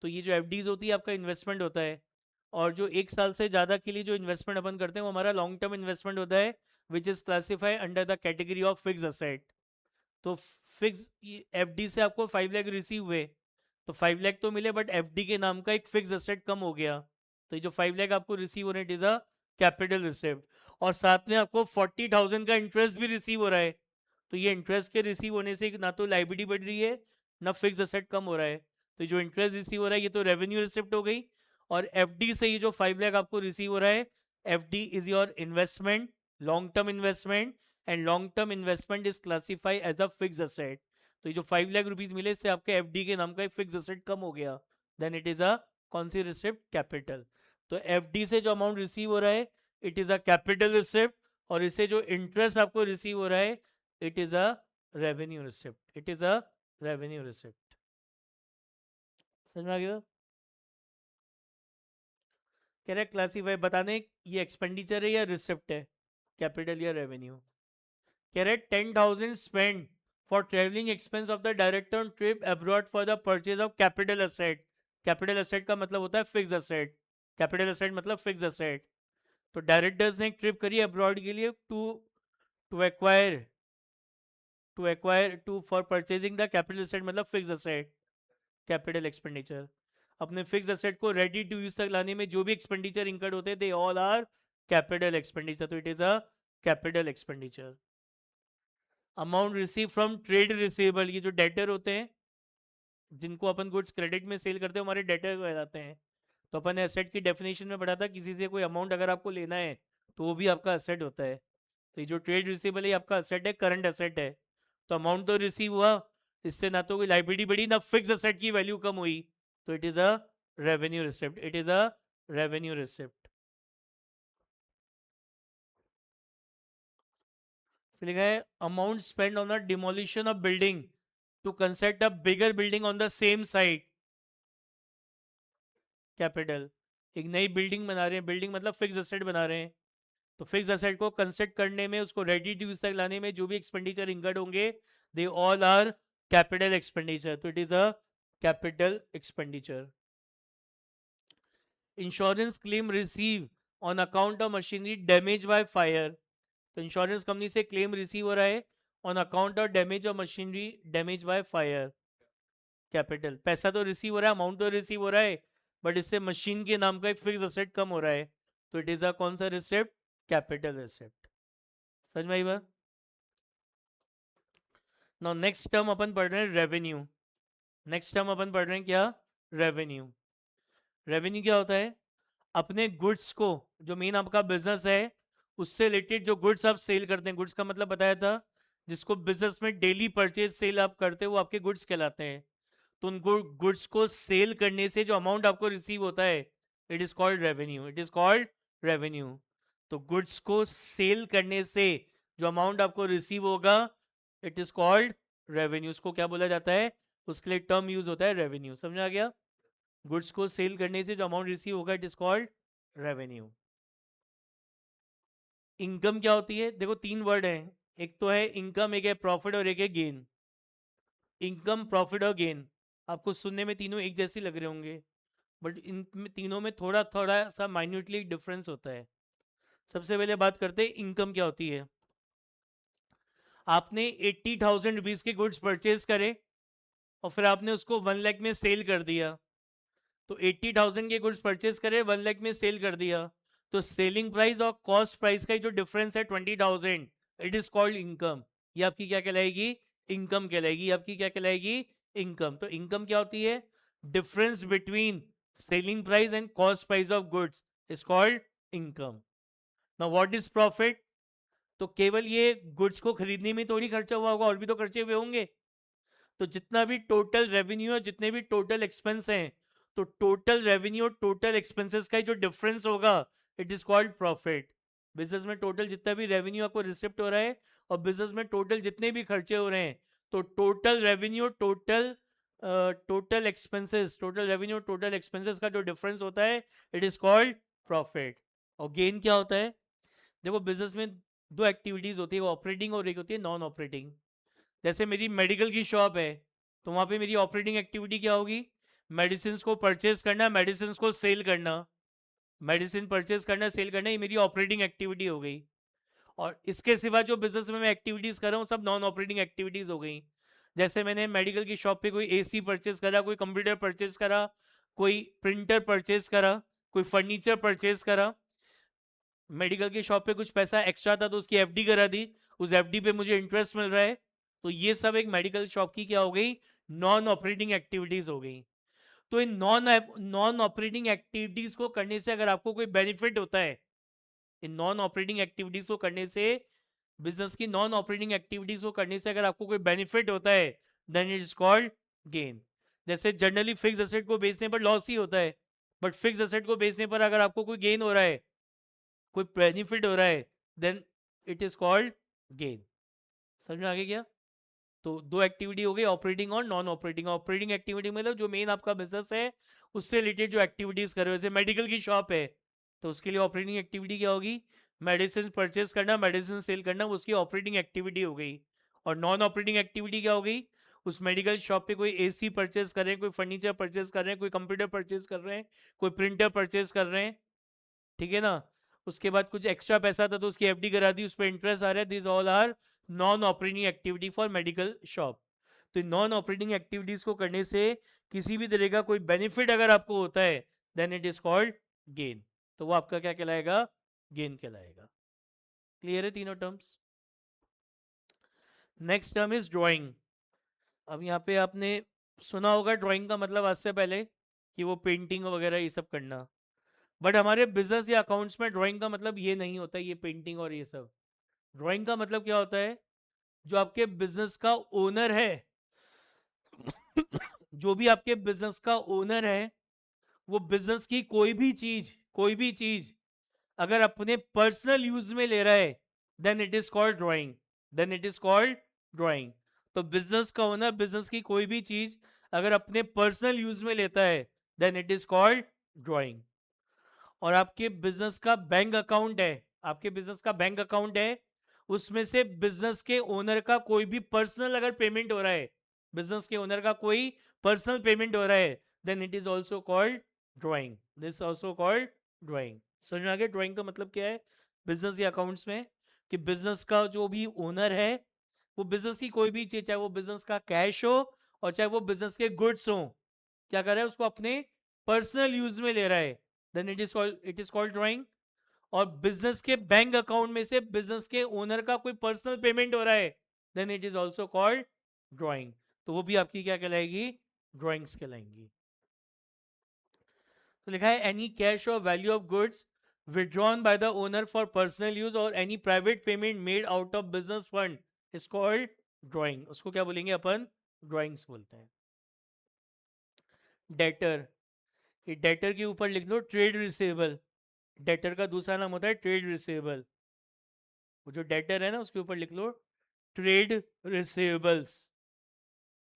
तो ये जो एफडीज होती है आपका इन्वेस्टमेंट होता है, और जो 1 साल से ज़्यादा के लिए जो इन्वेस्टमेंट अपन करते हैं वो हमारा लॉन्ग टर्म इन्वेस्टमेंट होता है, which is classify under the category of fix asset. तो फिक्स एफडी से आपको 5 लाख रिसीव हुए, तो 5 लाख तो मिले, बट एफडी के नाम का एक फिक्स असेट कम हो गया, तो ये जो 5 लाख आपको रिसीव हो रहे हैं, it is a capital receipt. और साथ में आपको 40,000 का इंटरेस्ट भी रिसीव हो रहा है, तो ये इंटरेस्ट के रिसीव होने से ना तो लाइबिलिटी बढ़ रही है ना फिक्स असेट कम हो रहा है, तो जो इंटरेस्ट रिसीव हो रहा है ये तो रेवेन्यू रिसिप्ट हो गई. और एफडी से ये जो 5 लाख आपको रिसीव हो रहा है, FD is your investment, long term investment, and long term investment is classify as a fix asset. तो ये जो 5 लाख रुपीज मिले, इससे आपके एफडी के नाम का एक फिक्स असेट कम हो गया, देन इट इज अ कौन सी रिसिप्ट? कैपिटल. तो एफडी से जो अमाउंट रिसीव हो रहा है, it is a capital receipt, और इससे जो इंटरेस्ट आपको रिसीव हो रहा है, it is a revenue receipt, it is a revenue receipt. समझ में आ गया? कह रहा है क्लासीफाई बताने ये एक्सपेंडिचर है या रिसिप्ट है, कैपिटल या रेवेन्यू. कह रहे 10,000 spend for travelling expense of the director on trip abroad for the purchase of capital asset. Capital asset का मतलब होता है फिक्स असेट, कैपिटल असेट मतलब फिक्स असेट. तो डायरेक्टर्स ने एक ट्रिप करी अब्रॉड के लिए to acquire to for purchasing the capital asset, मतलब फिक्स एसेट, कैपिटल एक्सपेंडिचर। अपने फिक्स एसेट को रेडी टू यूज तक लाने में जो भी एक्सपेंडिचर इंकर्ड होते हैं they all are capital expenditure, तो it is a capital expenditure. Amount receive from trade receivable, ये जो डेटर होते हैं जिनको अपन गुड्स क्रेडिट में सेल करते हैं हमारे डेटर कहलाते हैं। तो अपन एसेट की डेफिनेशन में पढ़ा था किसी से कोई अमाउंट अगर आपको लेना है तो वो भी आपका एसेट होता है। तो ये जो ट्रेड रिसीवेबल है आपका एसेट है, करंट एसेट है। तो अमाउंट तो रिसीव हुआ, इससे ना तो कोई लाइबिलिटी बढ़ी ना फिक्स एसेट की वैल्यू कम हुई, तो it is a revenue receipt, it is a revenue receipt. फिर लिखा है amount spend on the demolition of building to construct a bigger building on the same site, capital. एक नई बिल्डिंग बना रहे हैं, बिल्डिंग मतलब फिक्स एसेट बना रहे हैं, तो फिक्स एसेट को कंस्ट्रक्ट करने में उसको रेडी टू यूज तक लाने में जो भी एक्सपेंडिचर इंकर्ड होंगे they all are capital expenditure, तो it is a capital expenditure. Insurance claim receive on account of machinery damage by fire, तो इंश्योरेंस कंपनी से क्लेम रिसीव हो रहा है on account of damage of machinery damage by fire, capital. पैसा तो receive हो रहा है, अमाउंट तो रिसीव हो रहा है, बट इससे मशीन के नाम का एक फिक्स एसेट कम हो रहा है, तो इट इज अ कौन सा रिसिप्ट, कैपिटल रिसिप्ट। समझ में आई बात? नाउ नेक्स्ट टर्म अपन पढ़ रहे हैं रेवेन्यू। नेक्स्ट टर्म अपन पढ़ रहे हैं क्या, रेवेन्यू। रेवेन्यू क्या होता है, अपने गुड्स को, जो मेन आपका बिजनेस है उससे रिलेटेड जो गुड्स आप सेल करते हैं, गुड्स का मतलब बताया था जिसको बिजनेस में डेली परचेज सेल आप करते हो वो आपके गुड्स कहलाते हैं। तो उन गुड्स को सेल करने से जो अमाउंट आपको रिसीव होता है it is called revenue, it is called revenue. तो गुड्स को सेल करने से जो अमाउंट आपको रिसीव होगा इट इज कॉल्ड रेवेन्यू, उसको क्या बोला जाता है, उसके लिए टर्म यूज होता है रेवेन्यू। समझ आ गया? गुड्स को सेल करने से जो अमाउंट रिसीव होगा it is called revenue. Income क्या होती है, देखो तीन वर्ड हैं, एक तो है इनकम, एक है प्रॉफिट और एक है गेन। इनकम, प्रॉफिट और गेन आपको सुनने में तीनों एक जैसे लग रहे होंगे, बट इन तीनों में थोड़ा थोड़ा सा माइन्यूटली डिफरेंस होता है। सबसे पहले बात करते हैं इनकम क्या होती है। आपने 80,000 रुपीज के गुड्स परचेज करे और फिर आपने उसको 1 लाख में सेल कर दिया, तो 80,000 के गुड्स परचेज करे 1 लाख में सेल कर दिया, तो सेलिंग प्राइस और कॉस्ट प्राइस का जो डिफरेंस है 20,000, इट इज कॉल्ड इनकम। ये आपकी क्या कहलाएगी, इनकम कहलाएगी। आपकी क्या कहलाएगी, इनकम। तो इनकम क्या होती है, difference between selling price and cost price of goods is called income. Now what is profit, तो केवल ये गुड्स को खरीदने में थोड़ी खर्चा हुआ होगा, और भी तो खर्चे हुए होंगे। तो जितना भी टोटल रेवेन्यू है, जितने भी टोटल एक्सपेंस हैं, तो टोटल रेवेन्यू और टोटल एक्सपेंसेस का जो डिफरेंस होगा it is called profit. Business में टोटल जितना भी रेवेन्यू आपको रिसिप्ट हो रहा है और बिजनेस में टोटल जितने भी खर्चे हो रहे हैं, तो total revenue total expenses, total revenue total expenses का जो डिफरेंस होता है इट इज कॉल्ड प्रॉफिट। और गेन क्या होता है, देखो बिजनेस में दो एक्टिविटीज होती है, ऑपरेटिंग और एक होती है नॉन ऑपरेटिंग। जैसे मेरी मेडिकल की शॉप है, तो वहाँ पे मेरी ऑपरेटिंग एक्टिविटी क्या होगी, मेडिसिन को परचेज करना, मेडिसिन को सेल करना। मेडिसिन परचेज करना, सेल करना, ये मेरी ऑपरेटिंग एक्टिविटी हो गई। और इसके सिवा जो बिजनेस में मैं एक्टिविटीज़ कर रहा हूँ सब नॉन ऑपरेटिंग एक्टिविटीज़ हो गई। जैसे मैंने मेडिकल की शॉप पे कोई एसी परचेज करा, कोई कंप्यूटर परचेज करा, कोई प्रिंटर परचेज करा, कोई फर्नीचर परचेज करा। मेडिकल की शॉप पे कुछ पैसा एक्स्ट्रा था तो उसकी एफडी करा दी, उस एफडी पे मुझे इंटरेस्ट मिल रहा है, तो ये सब एक मेडिकल शॉप की क्या हो गई, नॉन ऑपरेटिंग एक्टिविटीज हो गई। तो इन नॉन ऑपरेटिंग एक्टिविटीज को करने से अगर आपको कोई बेनिफिट होता है, इन नॉन ऑपरेटिंग एक्टिविटीज को करने से, बिजनेस की नॉन ऑपरेटिंग एक्टिविटीज को करने से अगर आपको कोई बेनिफिट होता है then it is called gain. जैसे जनरली फिक्स एसेट को बेचने पर लॉस ही होता है, बट फिक्स एसेट को बेचने पर अगर आपको कोई गेन हो रहा है, कोई बेनिफिट हो रहा है, then it is called gain. समझ में आ गया क्या? तो दो एक्टिविटी हो गई, ऑपरेटिंग और नॉन ऑपरेटिंग। ऑपरेटिंग एक्टिविटी मतलब जो मेन आपका बिजनेस है उससे रिलेटेड जो एक्टिविटीज कर रहे हो, जैसे मेडिकल की शॉप है तो उसके लिए ऑपरेटिंग एक्टिविटी क्या होगी, मेडिसिन परचेज करना, मेडिसिन सेल करना, उसकी ऑपरेटिंग एक्टिविटी हो गई। और नॉन ऑपरेटिंग एक्टिविटी क्या हो गई, उस मेडिकल शॉप पे कोई एसी परचेज कर रहे हैं, कोई फर्नीचर परचेज कर रहे हैं, कोई कंप्यूटर परचेज कर रहे हैं, कोई प्रिंटर परचेज कर रहे हैं, ठीक है ना, उसके बाद कुछ एक्स्ट्रा पैसा था तो उसकी एफडी करा दी, उस पर इंटरेस्ट आ रहा है, this all are non operating activity for medical shop. तो नॉन ऑपरेटिंग एक्टिविटीज को करने से किसी भी तरह का कोई बेनिफिट अगर आपको होता है then it is called gain, तो वो आपका क्या कहलाएगा, गेन कहलाएगा। क्लियर है तीनों terms. Next term is drawing. अब यहाँ पे आपने सुना होगा ड्राइंग का मतलब आज से पहले कि वो पेंटिंग वगैरह ये सब करना, बट हमारे बिजनेस या अकाउंट्स में ड्राइंग का मतलब ये नहीं होता ये पेंटिंग और ये सब। ड्राइंग का मतलब क्या होता है, जो आपके बिजनेस का ओनर है जो भी आपके बिजनेस का ओनर है वो बिजनेस की कोई भी चीज अगर अपने पर्सनल यूज में ले रहा है then it is called drawing, then it is called drawing. तो बिजनेस का ओनर बिजनेस की कोई भी चीज अगर अपने पर्सनल यूज में लेता है then it is called drawing. और आपके बिजनेस का बैंक अकाउंट है, आपके बिजनेस का बैंक अकाउंट है, उसमें से बिजनेस के ओनर का कोई भी पर्सनल अगर पेमेंट हो रहा है, बिजनेस के ओनर का कोई पर्सनल पेमेंट हो रहा है then it is also called drawing, this also called drawing. समझ में आ गया ड्राइंग का मतलब क्या है बिजनेस या अकाउंट्स में, कि बिजनेस का जो भी ओनर है वो बिजनेस की कोई भी चीज, चाहे वो बिजनेस का कैश हो और चाहे वो बिजनेस के गुड्स हो, क्या कर रहा है उसको अपने पर्सनल यूज में ले रहा है then it is called drawing. और बिजनेस के बैंक अकाउंट में से बिजनेस के ओनर का कोई पर्सनल पेमेंट हो रहा है then it is also called drawing, तो वो भी आपकी क्या कहलाएगी, ड्राइंग्स कहलाएंगी। तो लिखा है एनी कैश और value of goods withdrawn by the owner for personal use or any private payment made out of business fund is called drawing, उसको क्या बोलेंगे अपन, ड्राइंग्स बोलते हैं। डेटर, ये डेटर के ऊपर लिख लो ट्रेड रिसेबल, डेटर का दूसरा नाम होता है ट्रेड रिसेबल, वो जो डेटर है ना उसके ऊपर लिख लो trade receivables,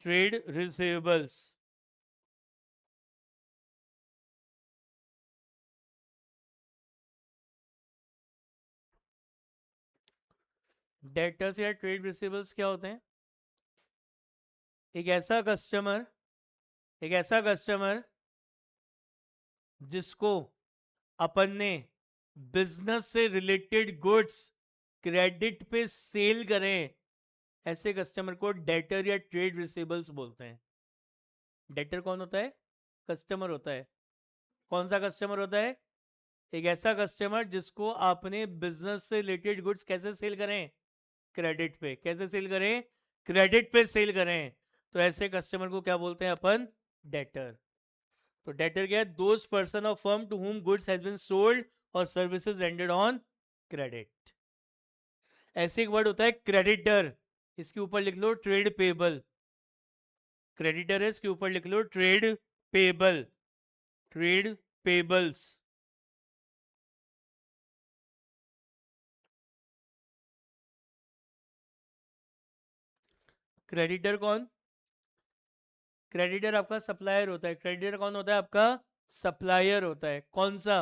trade receivables. Debtors या ट्रेड रिसेबल्स क्या होते हैं, एक ऐसा कस्टमर, एक ऐसा कस्टमर जिसको अपन ने बिजनेस से रिलेटेड गुड्स क्रेडिट पे सेल करें, ऐसे कस्टमर को डेटर या ट्रेड रिसेबल्स बोलते हैं। डेटर कौन होता है, कस्टमर होता है। कौन सा कस्टमर होता है, एक ऐसा कस्टमर जिसको आपने बिजनेस से रिलेटेड गुड्स कैसे सेल करें, क्रेडिट पे, कैसे सेल करें, क्रेडिट पे सेल करें, तो ऐसे कस्टमर को क्या बोलते हैं अपन, डेटर। तो डेटर क्या है, those person of firm to whom goods has been sold और सर्विसेज रेंडर्ड ऑन क्रेडिट। ऐसे एक वर्ड होता है क्रेडिटर, इसके ऊपर लिख लो ट्रेड पेबल, क्रेडिटर है इसके ऊपर लिख लो trade payable, trade payables. Creditor कौन, क्रेडिटर आपका सप्लायर होता है, क्रेडिटर कौन होता है आपका, सप्लायर होता है। कौन सा,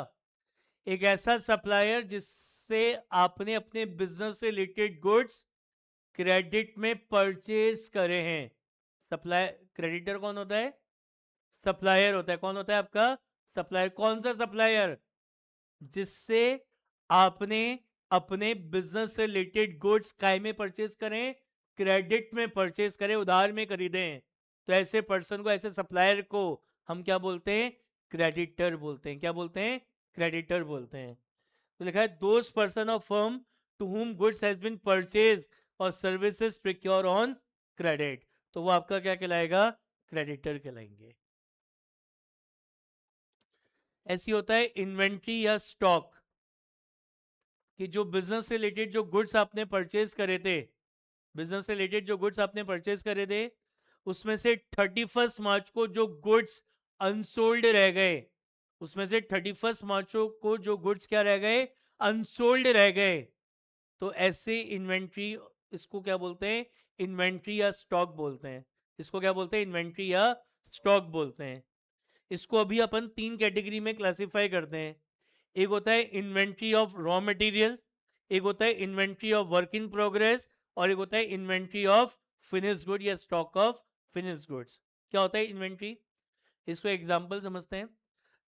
एक ऐसा सप्लायर जिससे आपने अपने बिजनेस से रिलेटेड गुड्स क्रेडिट में परचेज करे हैं। सप्लाई, क्रेडिटर कौन होता है, सप्लायर होता है। कौन होता है आपका, सप्लायर। कौन सा सप्लायर, जिससे आपने अपने बिजनेस से रिलेटेड गुड्स काय में परचेज करें, क्रेडिट में परचेज करें, उधार में खरीदें, तो ऐसे पर्सन को, ऐसे सप्लायर को हम क्या बोलते हैं, क्रेडिटर बोलते हैं। क्या बोलते हैं, क्रेडिटर बोलते हैं। तो लिखा है those person of firm to whom goods has been purchase और सर्विसेज प्रिक्योर ऑन क्रेडिट, तो वो आपका क्या कहलाएगा, क्रेडिटर कहलाएंगे। ऐसी होता है इन्वेंट्री या स्टॉक, कि जो बिजनेस से रिलेटेड जो गुड्स आपने परचेज करे थे, बिजनेस से रिलेटेड जो गुड्स आपने परचेज करे थे, उसमें से 31 मार्च को जो गुड्स अनसोल्ड रह गए, उसमें से 31 मार्च को जो गुड्स क्या रह गए, अनसोल्ड रह गए, तो ऐसे इन्वेंट्री, इसको क्या बोलते हैं, इन्वेंट्री या स्टॉक बोलते हैं। इसको क्या बोलते हैं, इन्वेंट्री या स्टॉक बोलते हैं। इसको अभी अपन 3 कैटेगरी में क्लासिफाई करते हैं। एक होता है इन्वेंट्री ऑफ रॉ मटेरियल, एक होता है inventory of work in progress, और एक होता है इन्वेंट्री ऑफ फिनिश गुड या स्टॉक ऑफ फिनिश गुड्स। क्या होता है इन्वेंट्री, इसको एग्जांपल समझते हैं।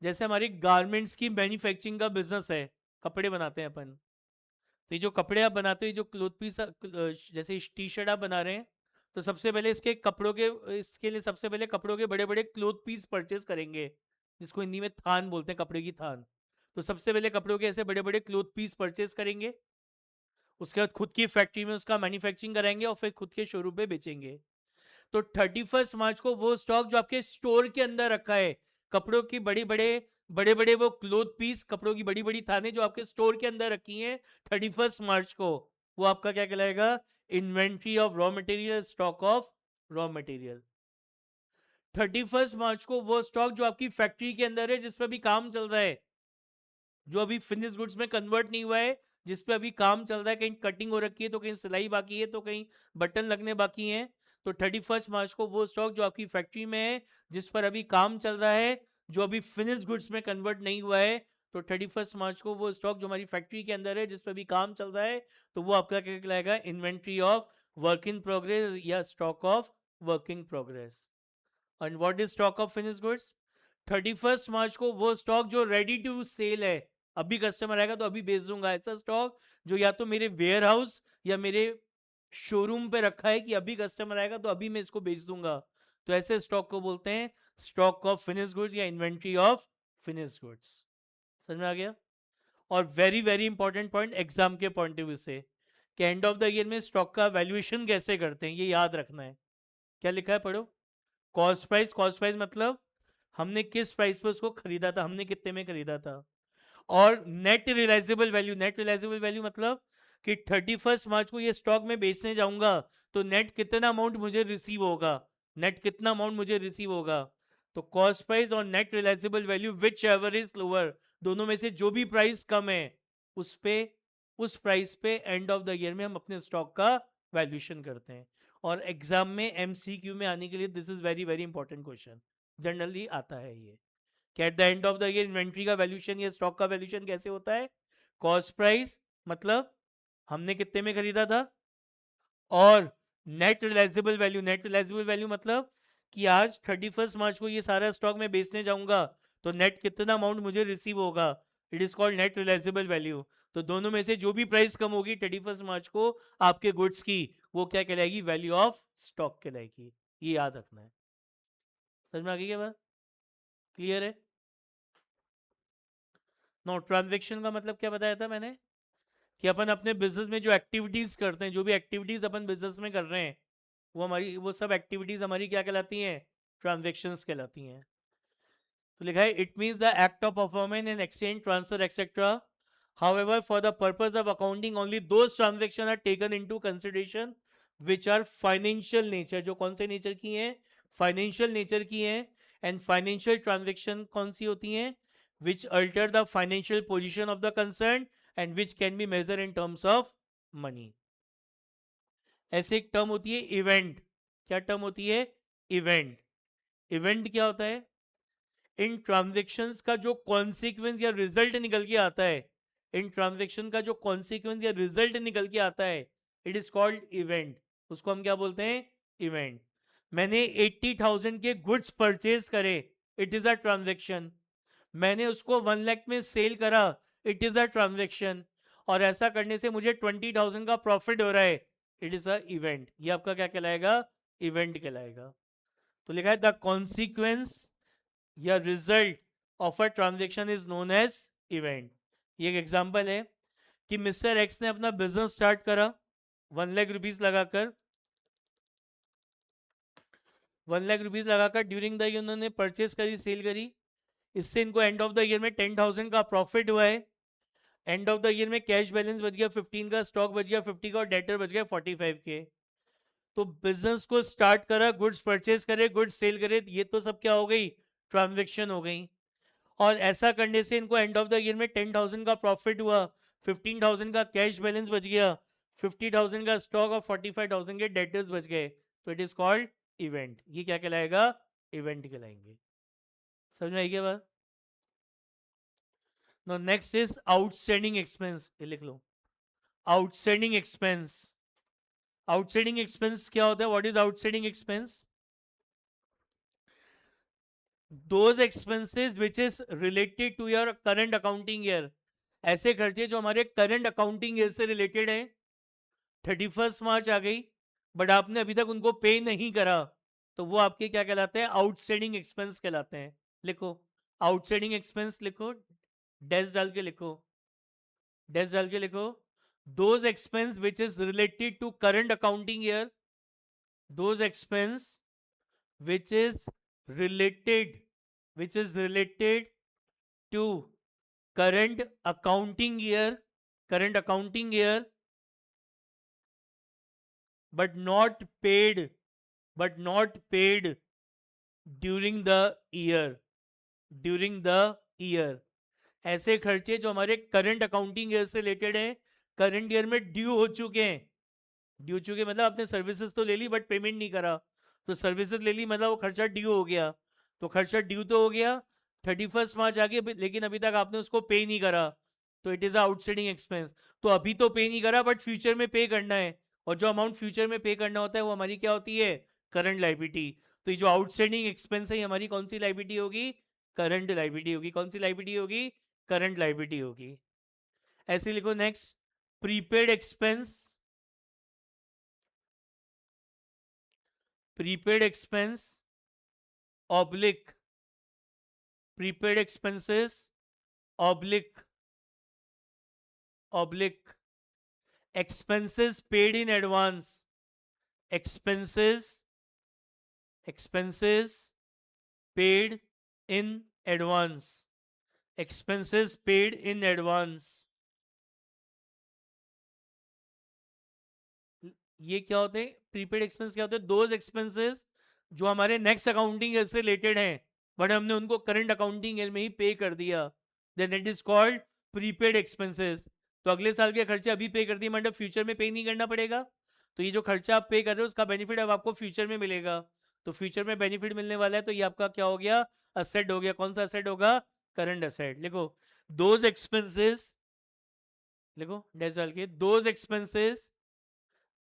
जैसे हमारी गारमेंट्स की मैन्युफैक्चरिंग का बिजनेस है, कपड़े बनाते हैं अपन, तो ये जो कपड़े आप बनाते हो, ये जो क्लोथ पीस जैसे टी शर्ट आप बना रहे हैं, तो सबसे पहले इसके लिए सबसे पहले कपड़ों के बड़े बड़े क्लोथ पीस परचेज करेंगे, जिसको हिंदी में थान बोलते हैं, कपड़े की थान। तो सबसे पहले कपड़ों के ऐसे बड़े बड़े क्लोथ पीस परचेज करेंगे, उसके बाद खुद की फैक्ट्री में उसका मैन्युफैक्चरिंग कराएंगे और फिर खुद के शोरूम पे बेचेंगे। तो 31 मार्च को वो स्टॉक जो आपके स्टोर के अंदर रखा है, कपड़ों की बड़े बड़े वो क्लोथ पीस, कपड़ों की बड़ी बड़ी थाने जो आपके स्टोर के अंदर रखी हैं 31 मार्च को, वो आपका क्या कहलाएगा? Inventory of raw material, stock of raw material. 31 March को वो स्टॉक जो आपकी फैक्ट्री के अंदर है, जिस पर भी काम चल रहा है, जो अभी फिनिश गुड्स में कन्वर्ट नहीं हुआ है, जिस पे अभी काम चल रहा है, कहीं कटिंग हो रखी है, तो कहीं सिलाई बाकी है, तो कहीं बटन लगने बाकी हैं, तो 31 मार्च को वो स्टॉक जो आपकी फैक्ट्री में है, जिस पर अभी काम चल रहा है, जो अभी फिनिश गुड्स में कन्वर्ट नहीं हुआ है, तो 31 मार्च को वो स्टॉक जो हमारी फैक्ट्री के अंदर है, जिस पर भी काम चल रहा है, तो वो आपका क्या कहलाएगा? Inventory of work in progress या stock of work in progress. And what is stock of finish goods? 31 March को वो स्टॉक जो रेडी टू सेल है, अभी कस्टमर आएगा तो अभी बेच दूंगा, ऐसा स्टॉक जो या तो मेरे वेयर हाउस या मेरे शोरूम पे रखा है कि अभी कस्टमर आएगा तो अभी मैं इसको बेच दूंगा, तो ऐसे स्टॉक को बोलते हैं स्टॉक ऑफ फिनिश गुड्स या इन्वेंट्री ऑफ फिनिश गुड्स। समझ में आ गया? और very very important point exam के पॉइंट ऑफ व्यू से, कि एंड ऑफ द ईयर में स्टॉक का वैल्यूएशन कैसे करते हैं, ये याद रखना है। क्या लिखा है, पढ़ो। कॉस्ट प्राइस, कॉस्ट प्राइस मतलब हमने किस प्राइस पे उसको खरीदा था, हमने कितने में खरीदा था। और net realisable value, net realisable value मतलब कि 31 मार्च को ये स्टॉक में बेचने जाऊंगा तो नेट कितना अमाउंट मुझे रिसीव होगा, नेट कितना अमाउंट मुझे रिसीव होगा। तो कॉस्ट प्राइस और net realisable value whichever is lower, दोनों में से जो भी प्राइस कम है, उस पे उस प्राइस पे एंड ऑफ द ईयर में हम अपने स्टॉक का वैल्यूएशन करते हैं। और एग्जाम में एमसीक्यू में आने के लिए this is very very important question, generally आता है ये, कि at the end of the year inventory का वैल्यूएशन या स्टॉक का वैल्यूएशन कैसे होता है? कॉस्ट प्राइस मतलब हमने कितने में खरीदा था, और net realisable value, net realisable value मतलब कि आज 31 मार्च को ये सारा स्टॉक मैं बेचने जाऊंगा तो नेट कितना अमाउंट मुझे रिसीव होगा, it is called net realisable value. तो दोनों में से जो भी प्राइस कम होगी 31 मार्च को आपके गुड्स की, वो क्या कहलाएगी? वैल्यू ऑफ स्टॉक कहलाएगी। ये याद रखना है। समझ में आ गई क्या बात? क्लियर है? नो, ट्रांजेक्शन का मतलब क्या बताया था मैंने, कि अपन अपने बिजनेस में जो एक्टिविटीज करते हैं, जो भी एक्टिविटीज अपन बिजनेस में कर रहे हैं, वो सब एक्टिविटीज हमारी क्या कहलाती हैं? ट्रांजेक्शन्स कहलाती हैं। तो लिखा है it means the act of performance and exchange transfer etcetera. However, for the purpose of accounting, only those transactions are taken into consideration which are financial nature, जो कौन से नेचर की हैं? फाइनेंशियल नेचर की हैं। एंड फाइनेंशियल ट्रांजेक्शन कौन सी होती हैं? Which alter the financial position of the concern and which can be measure in terms of money. ऐसे एक टर्म होती है इवेंट। क्या टर्म होती है? इवेंट। इवेंट क्या होता है? इन ट्रांजेक्शन्स का जो कॉन्सिक्वेंस या रिजल्ट निकल के आता है, इन ट्रांजेक्शन का जो कॉन्सिक्वेंस या रिजल्ट निकल के आता है, इट इज कॉल्ड इवेंट। उसको हम क्या बोलते हैं? इवेंट। मैंने 80,000 के गुड्स परचेज करे, इट इज अ ट्रांजेक्शन। मैंने उसको 1 लाख में सेल करा, इट इज अ ट्रांजेक्शन। और ऐसा करने से मुझे 20,000 का प्रॉफिट हो रहा है, इट इज अ इवेंट। ये आपका क्या कहलाएगा? इवेंट कहलाएगा। तो लिखा है द कॉन्सिक्वेंस या result of a transaction is known as event. ये एक एग्जांपल है कि मिस्टर एक्स ने अपना बिजनेस स्टार्ट करा 1 लाख रुपीज लगाकर, 1 लाख रुपीज लगाकर ड्यूरिंग द ईयर उन्होंने परचेज करी, सेल करी। इससे इनको एंड ऑफ द ईयर में 10,000 का प्रॉफिट हुआ है। एंड ऑफ द ईयर में कैश बैलेंस बच गया 15 का, स्टॉक बच गया 50 का और डेटर बच गया 45 के। तो बिजनेस को स्टार्ट करा, गुड्स परचेज करे, गुड्स सेल करे, ये तो सब क्या हो गई? ट्रांजेक्शन हो गई। और ऐसा करने से इनको एंड ऑफ द ईयर में 10,000 का प्रॉफिट हुआ, 15,000 का कैश बैलेंस बच गया, 50,000 का स्टॉक और 45,000 के डेटर्स बच गए। तो इट इज कॉल्ड इवेंट। ये क्या कहलाएगा? इवेंट कहलाएंगे। समझ में आई क्या बात? No, next is outstanding expense. ये लिख लो, आउटस्टैंडिंग एक्सपेंस। आउटस्टैंडिंग एक्सपेंस क्या होता है? What is outstanding expense? those expenses which is related to your current accounting year, ऐसे खर्चे जो हमारे करंट अकाउंटिंग ईयर से रिलेटेड है, 31 मार्च आ गई बट आपने अभी तक उनको पे नहीं करा, तो वो आपके क्या कहलाते हैं, आउटस्टैंडिंग एक्सपेंस कहलाते हैं। लिखो आउटस्टैंडिंग एक्सपेंस, लिखो डैश डाल के लिखो, डैश डाल के लिखो, those expense which is related to current accounting year, those expense which is related which is related to current accounting year, current accounting year, but not paid, but not paid during the year, during the year। ऐसे खर्चे जो हमारे current accounting year से related है, current year में due हो चुके हैं, ड्यू चुके मतलब आपने सर्विसेज तो ले ली बट पेमेंट नहीं करा, तो सर्विसेज ले ली मतलब वो खर्चा ड्यू हो गया, तो खर्चा ड्यू तो हो गया, 31 मार्च आ गया लेकिन अभी तक आपने उसको पे नहीं करा, तो इट इज आउटस्टैंडिंग एक्सपेंस। तो अभी तो पे नहीं करा बट फ्यूचर में पे करना है, और जो अमाउंट फ्यूचर में पे करना होता है वो हमारी क्या होती है, करंट लाइबिलिटी। तो ये जो आउटस्टैंडिंग एक्सपेंस है हमारी कौन सी लाइबिलिटी होगी, करंट लाइबिलिटी होगी। कौन सी लाइबिलिटी होगी, करंट लाइबिलिटी होगी। ऐसे लिखो next, prepaid expense, prepaid expense oblique prepaid expenses oblique expenses paid in advance, expenses paid in advance, expenses paid in advance। ये क्या होते हैं, प्रीपेड एक्सपेंस क्या होते हैं, दोज एक्सपेंसेस जो हमारे नेक्स्ट अकाउंटिंग ईयर से रिलेटेड हैं बट हमने उनको करंट अकाउंटिंग ईयर में ही पे कर दिया, then it is called prepaid expenses. तो अगले साल के खर्चे अभी पे कर दिए मतलब फ्यूचर में पे नहीं करना पड़ेगा, तो ये जो खर्चा आप पे कर रहे हो उसका बेनिफिट अब आपको फ्यूचर में मिलेगा, तो फ्यूचर में बेनिफिट मिलने वाला है, तो ये आपका क्या हो गया, असेट हो गया। कौन सा असेट होगा, करंट असेट। लिखो दोज एक्सपेंसेस, लिखो डैश डाल के, those expenses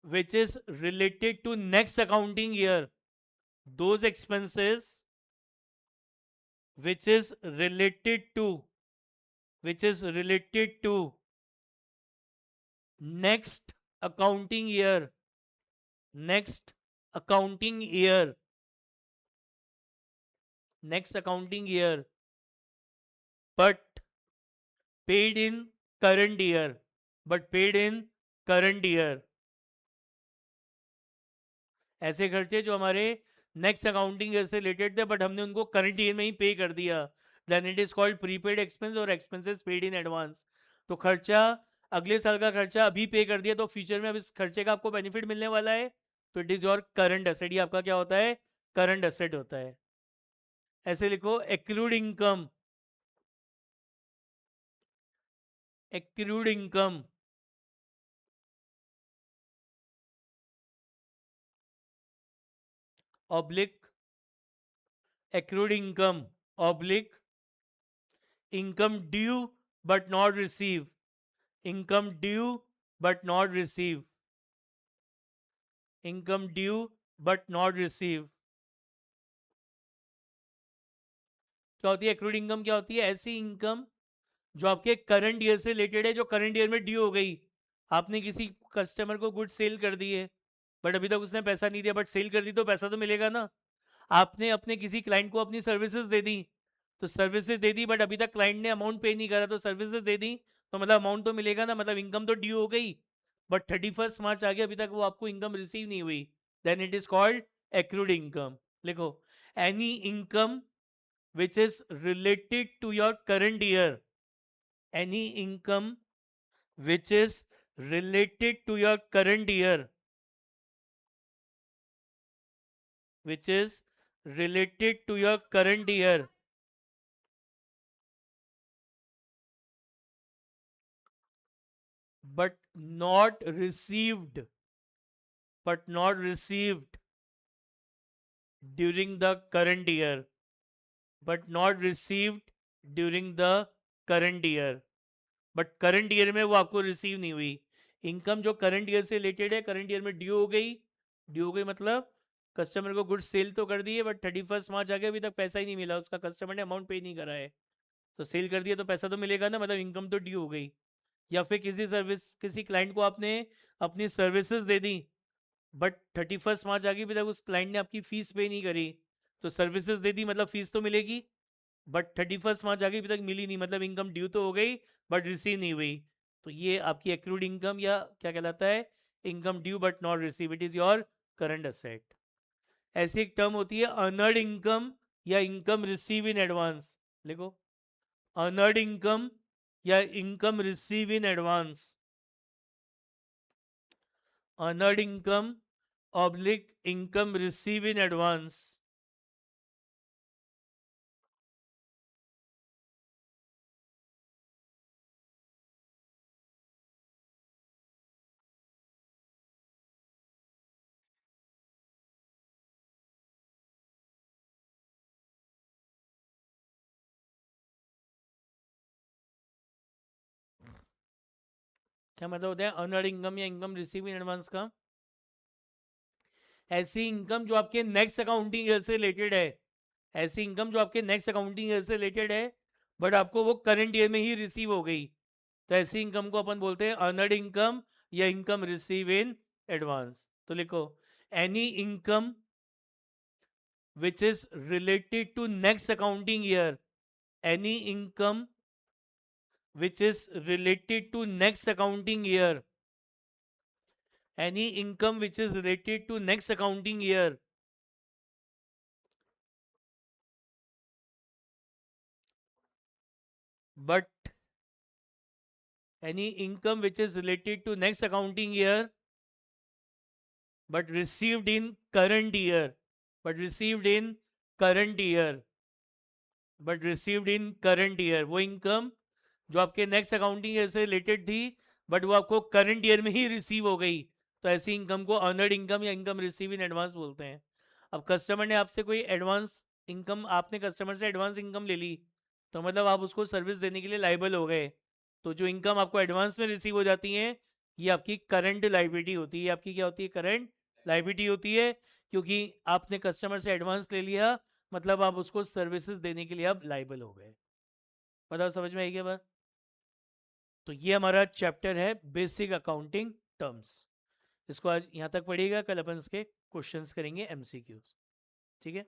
which is related to next accounting year, those expenses which is related to, which is related to next accounting year, next accounting year, next accounting year, but paid in current year, but paid in current year। ऐसे खर्चे जो हमारे next accounting year से related थे but हमने उनको current year में ही पे कर दिया, then it is called prepaid expense और एक्सपेंसेस पेड इन एडवांस। तो खर्चा, अगले साल का खर्चा अभी पे कर दिया तो फ्यूचर में अब इस खर्चे का आपको बेनिफिट मिलने वाला है, तो it is your current asset. ये आपका क्या होता है, करंट एसेट होता है। ऐसे लिखो accrued income, accrued income oblique, accrued income oblique income due but not receive, income due but not receive, income due but not receive। क्या होती है एक्रूड इनकम, क्या होती है, ऐसी इनकम जो आपके करंट ईयर से रिलेटेड है, जो करंट ईयर में ड्यू हो गई। आपने किसी कस्टमर को गुड सेल कर दिए बट अभी तक उसने पैसा नहीं दिया, बट सेल कर दी तो पैसा तो मिलेगा ना। आपने अपने किसी क्लाइंट को अपनी सर्विसेज दे दी, तो सर्विसेज दे दी बट अभी तक क्लाइंट ने अमाउंट पे नहीं करा, तो सर्विसेज दे दी तो मतलब अमाउंट तो मिलेगा ना, मतलब इनकम तो ड्यू हो गई बट 31 मार्च आ गया अभी तक वो आपको इनकम रिसीव नहीं हुई, then it is called accrued income. लिखो any income which is related to your current year, any income which is related to your current year, which is related to your current year, but not received, but not received during the current year, but not received during the current year, but current year में वो आपको receive नहीं हुई। Income जो current year से related है, current year में due हो गई, ड्यू हो गई मतलब कस्टमर को गुड्स सेल तो कर दिए बट 31 मार्च आ गया अभी तक पैसा ही नहीं मिला, उसका कस्टमर ने अमाउंट पे नहीं करा है, तो सेल कर दिया तो पैसा तो मिलेगा ना, मतलब इनकम तो ड्यू हो गई। या फिर किसी क्लाइंट को आपने अपनी सर्विसेज दे दी, बट 31 मार्च आ गई, अभी तक उस क्लाइंट ने आपकी फीस पे नहीं करी। तो सर्विसेज दे दी मतलब फीस तो मिलेगी, बट 31 मार्च आ गई, अभी तक मिली नहीं, मतलब इनकम ड्यू तो हो गई बट रिसीव नहीं हुई। तो ये आपकी एक्रूड इनकम या क्या कहलाता है, income due but not receive, it is your current asset. ऐसी एक टर्म होती है अर्नर्ड इनकम या इनकम रिसीव इन एडवांस। लिखो, अर्नर्ड इनकम या income receive in advance. Earned income oblique income receive in advance. क्या मतलब होता है अर्नर्ड इनकम या इनकम रिसीव इन एडवांस का? ऐसी इनकम जो आपके नेक्स्ट अकाउंटिंग ईयर से रिलेटेड है, ऐसी इनकम जो आपके नेक्स्ट अकाउंटिंग ईयर से रिलेटेड है, बट आपको वो करंट ईयर में ही रिसीव हो गई, तो ऐसी इनकम को अपन बोलते हैं अर्नर्ड इनकम या इनकम रिसीव इन एडवांस। तो लिखो, any income which is related to next accounting year, any income which is related to next accounting year, any income which is related to next accounting year, but any income which is related to next accounting year but received in current year, but received in current year, but received in current year, वो income जो आपके next accounting year से related थी but वो आपको current year में ही receive हो गई, तो ऐसी इनकम को अर्नर्ड इनकम या इनकम रिसीव इन एडवांस बोलते हैं। अब कस्टमर ने आपसे कोई एडवांस इनकम, आपने कस्टमर से एडवांस इनकम ले ली, तो मतलब आप उसको सर्विस देने के लिए लाइबल हो गए। तो जो इनकम आपको एडवांस में रिसीव हो जाती है, ये आपकी करंट लाइबिलिटी होती है। आपकी क्या होती है? करंट लाइबिलिटी होती है, क्योंकि आपने कस्टमर से एडवांस ले लिया, मतलब आप उसको सर्विसेज देने के लिए अब लाइबल हो गए। बताओ समझ में आई क्या बात? तो ये हमारा चैप्टर है बेसिक अकाउंटिंग टर्म्स। इसको आज यहाँ तक पढ़िएगा, कल अपन इसके क्वेश्चंस करेंगे एमसीक्यूज। ठीक है।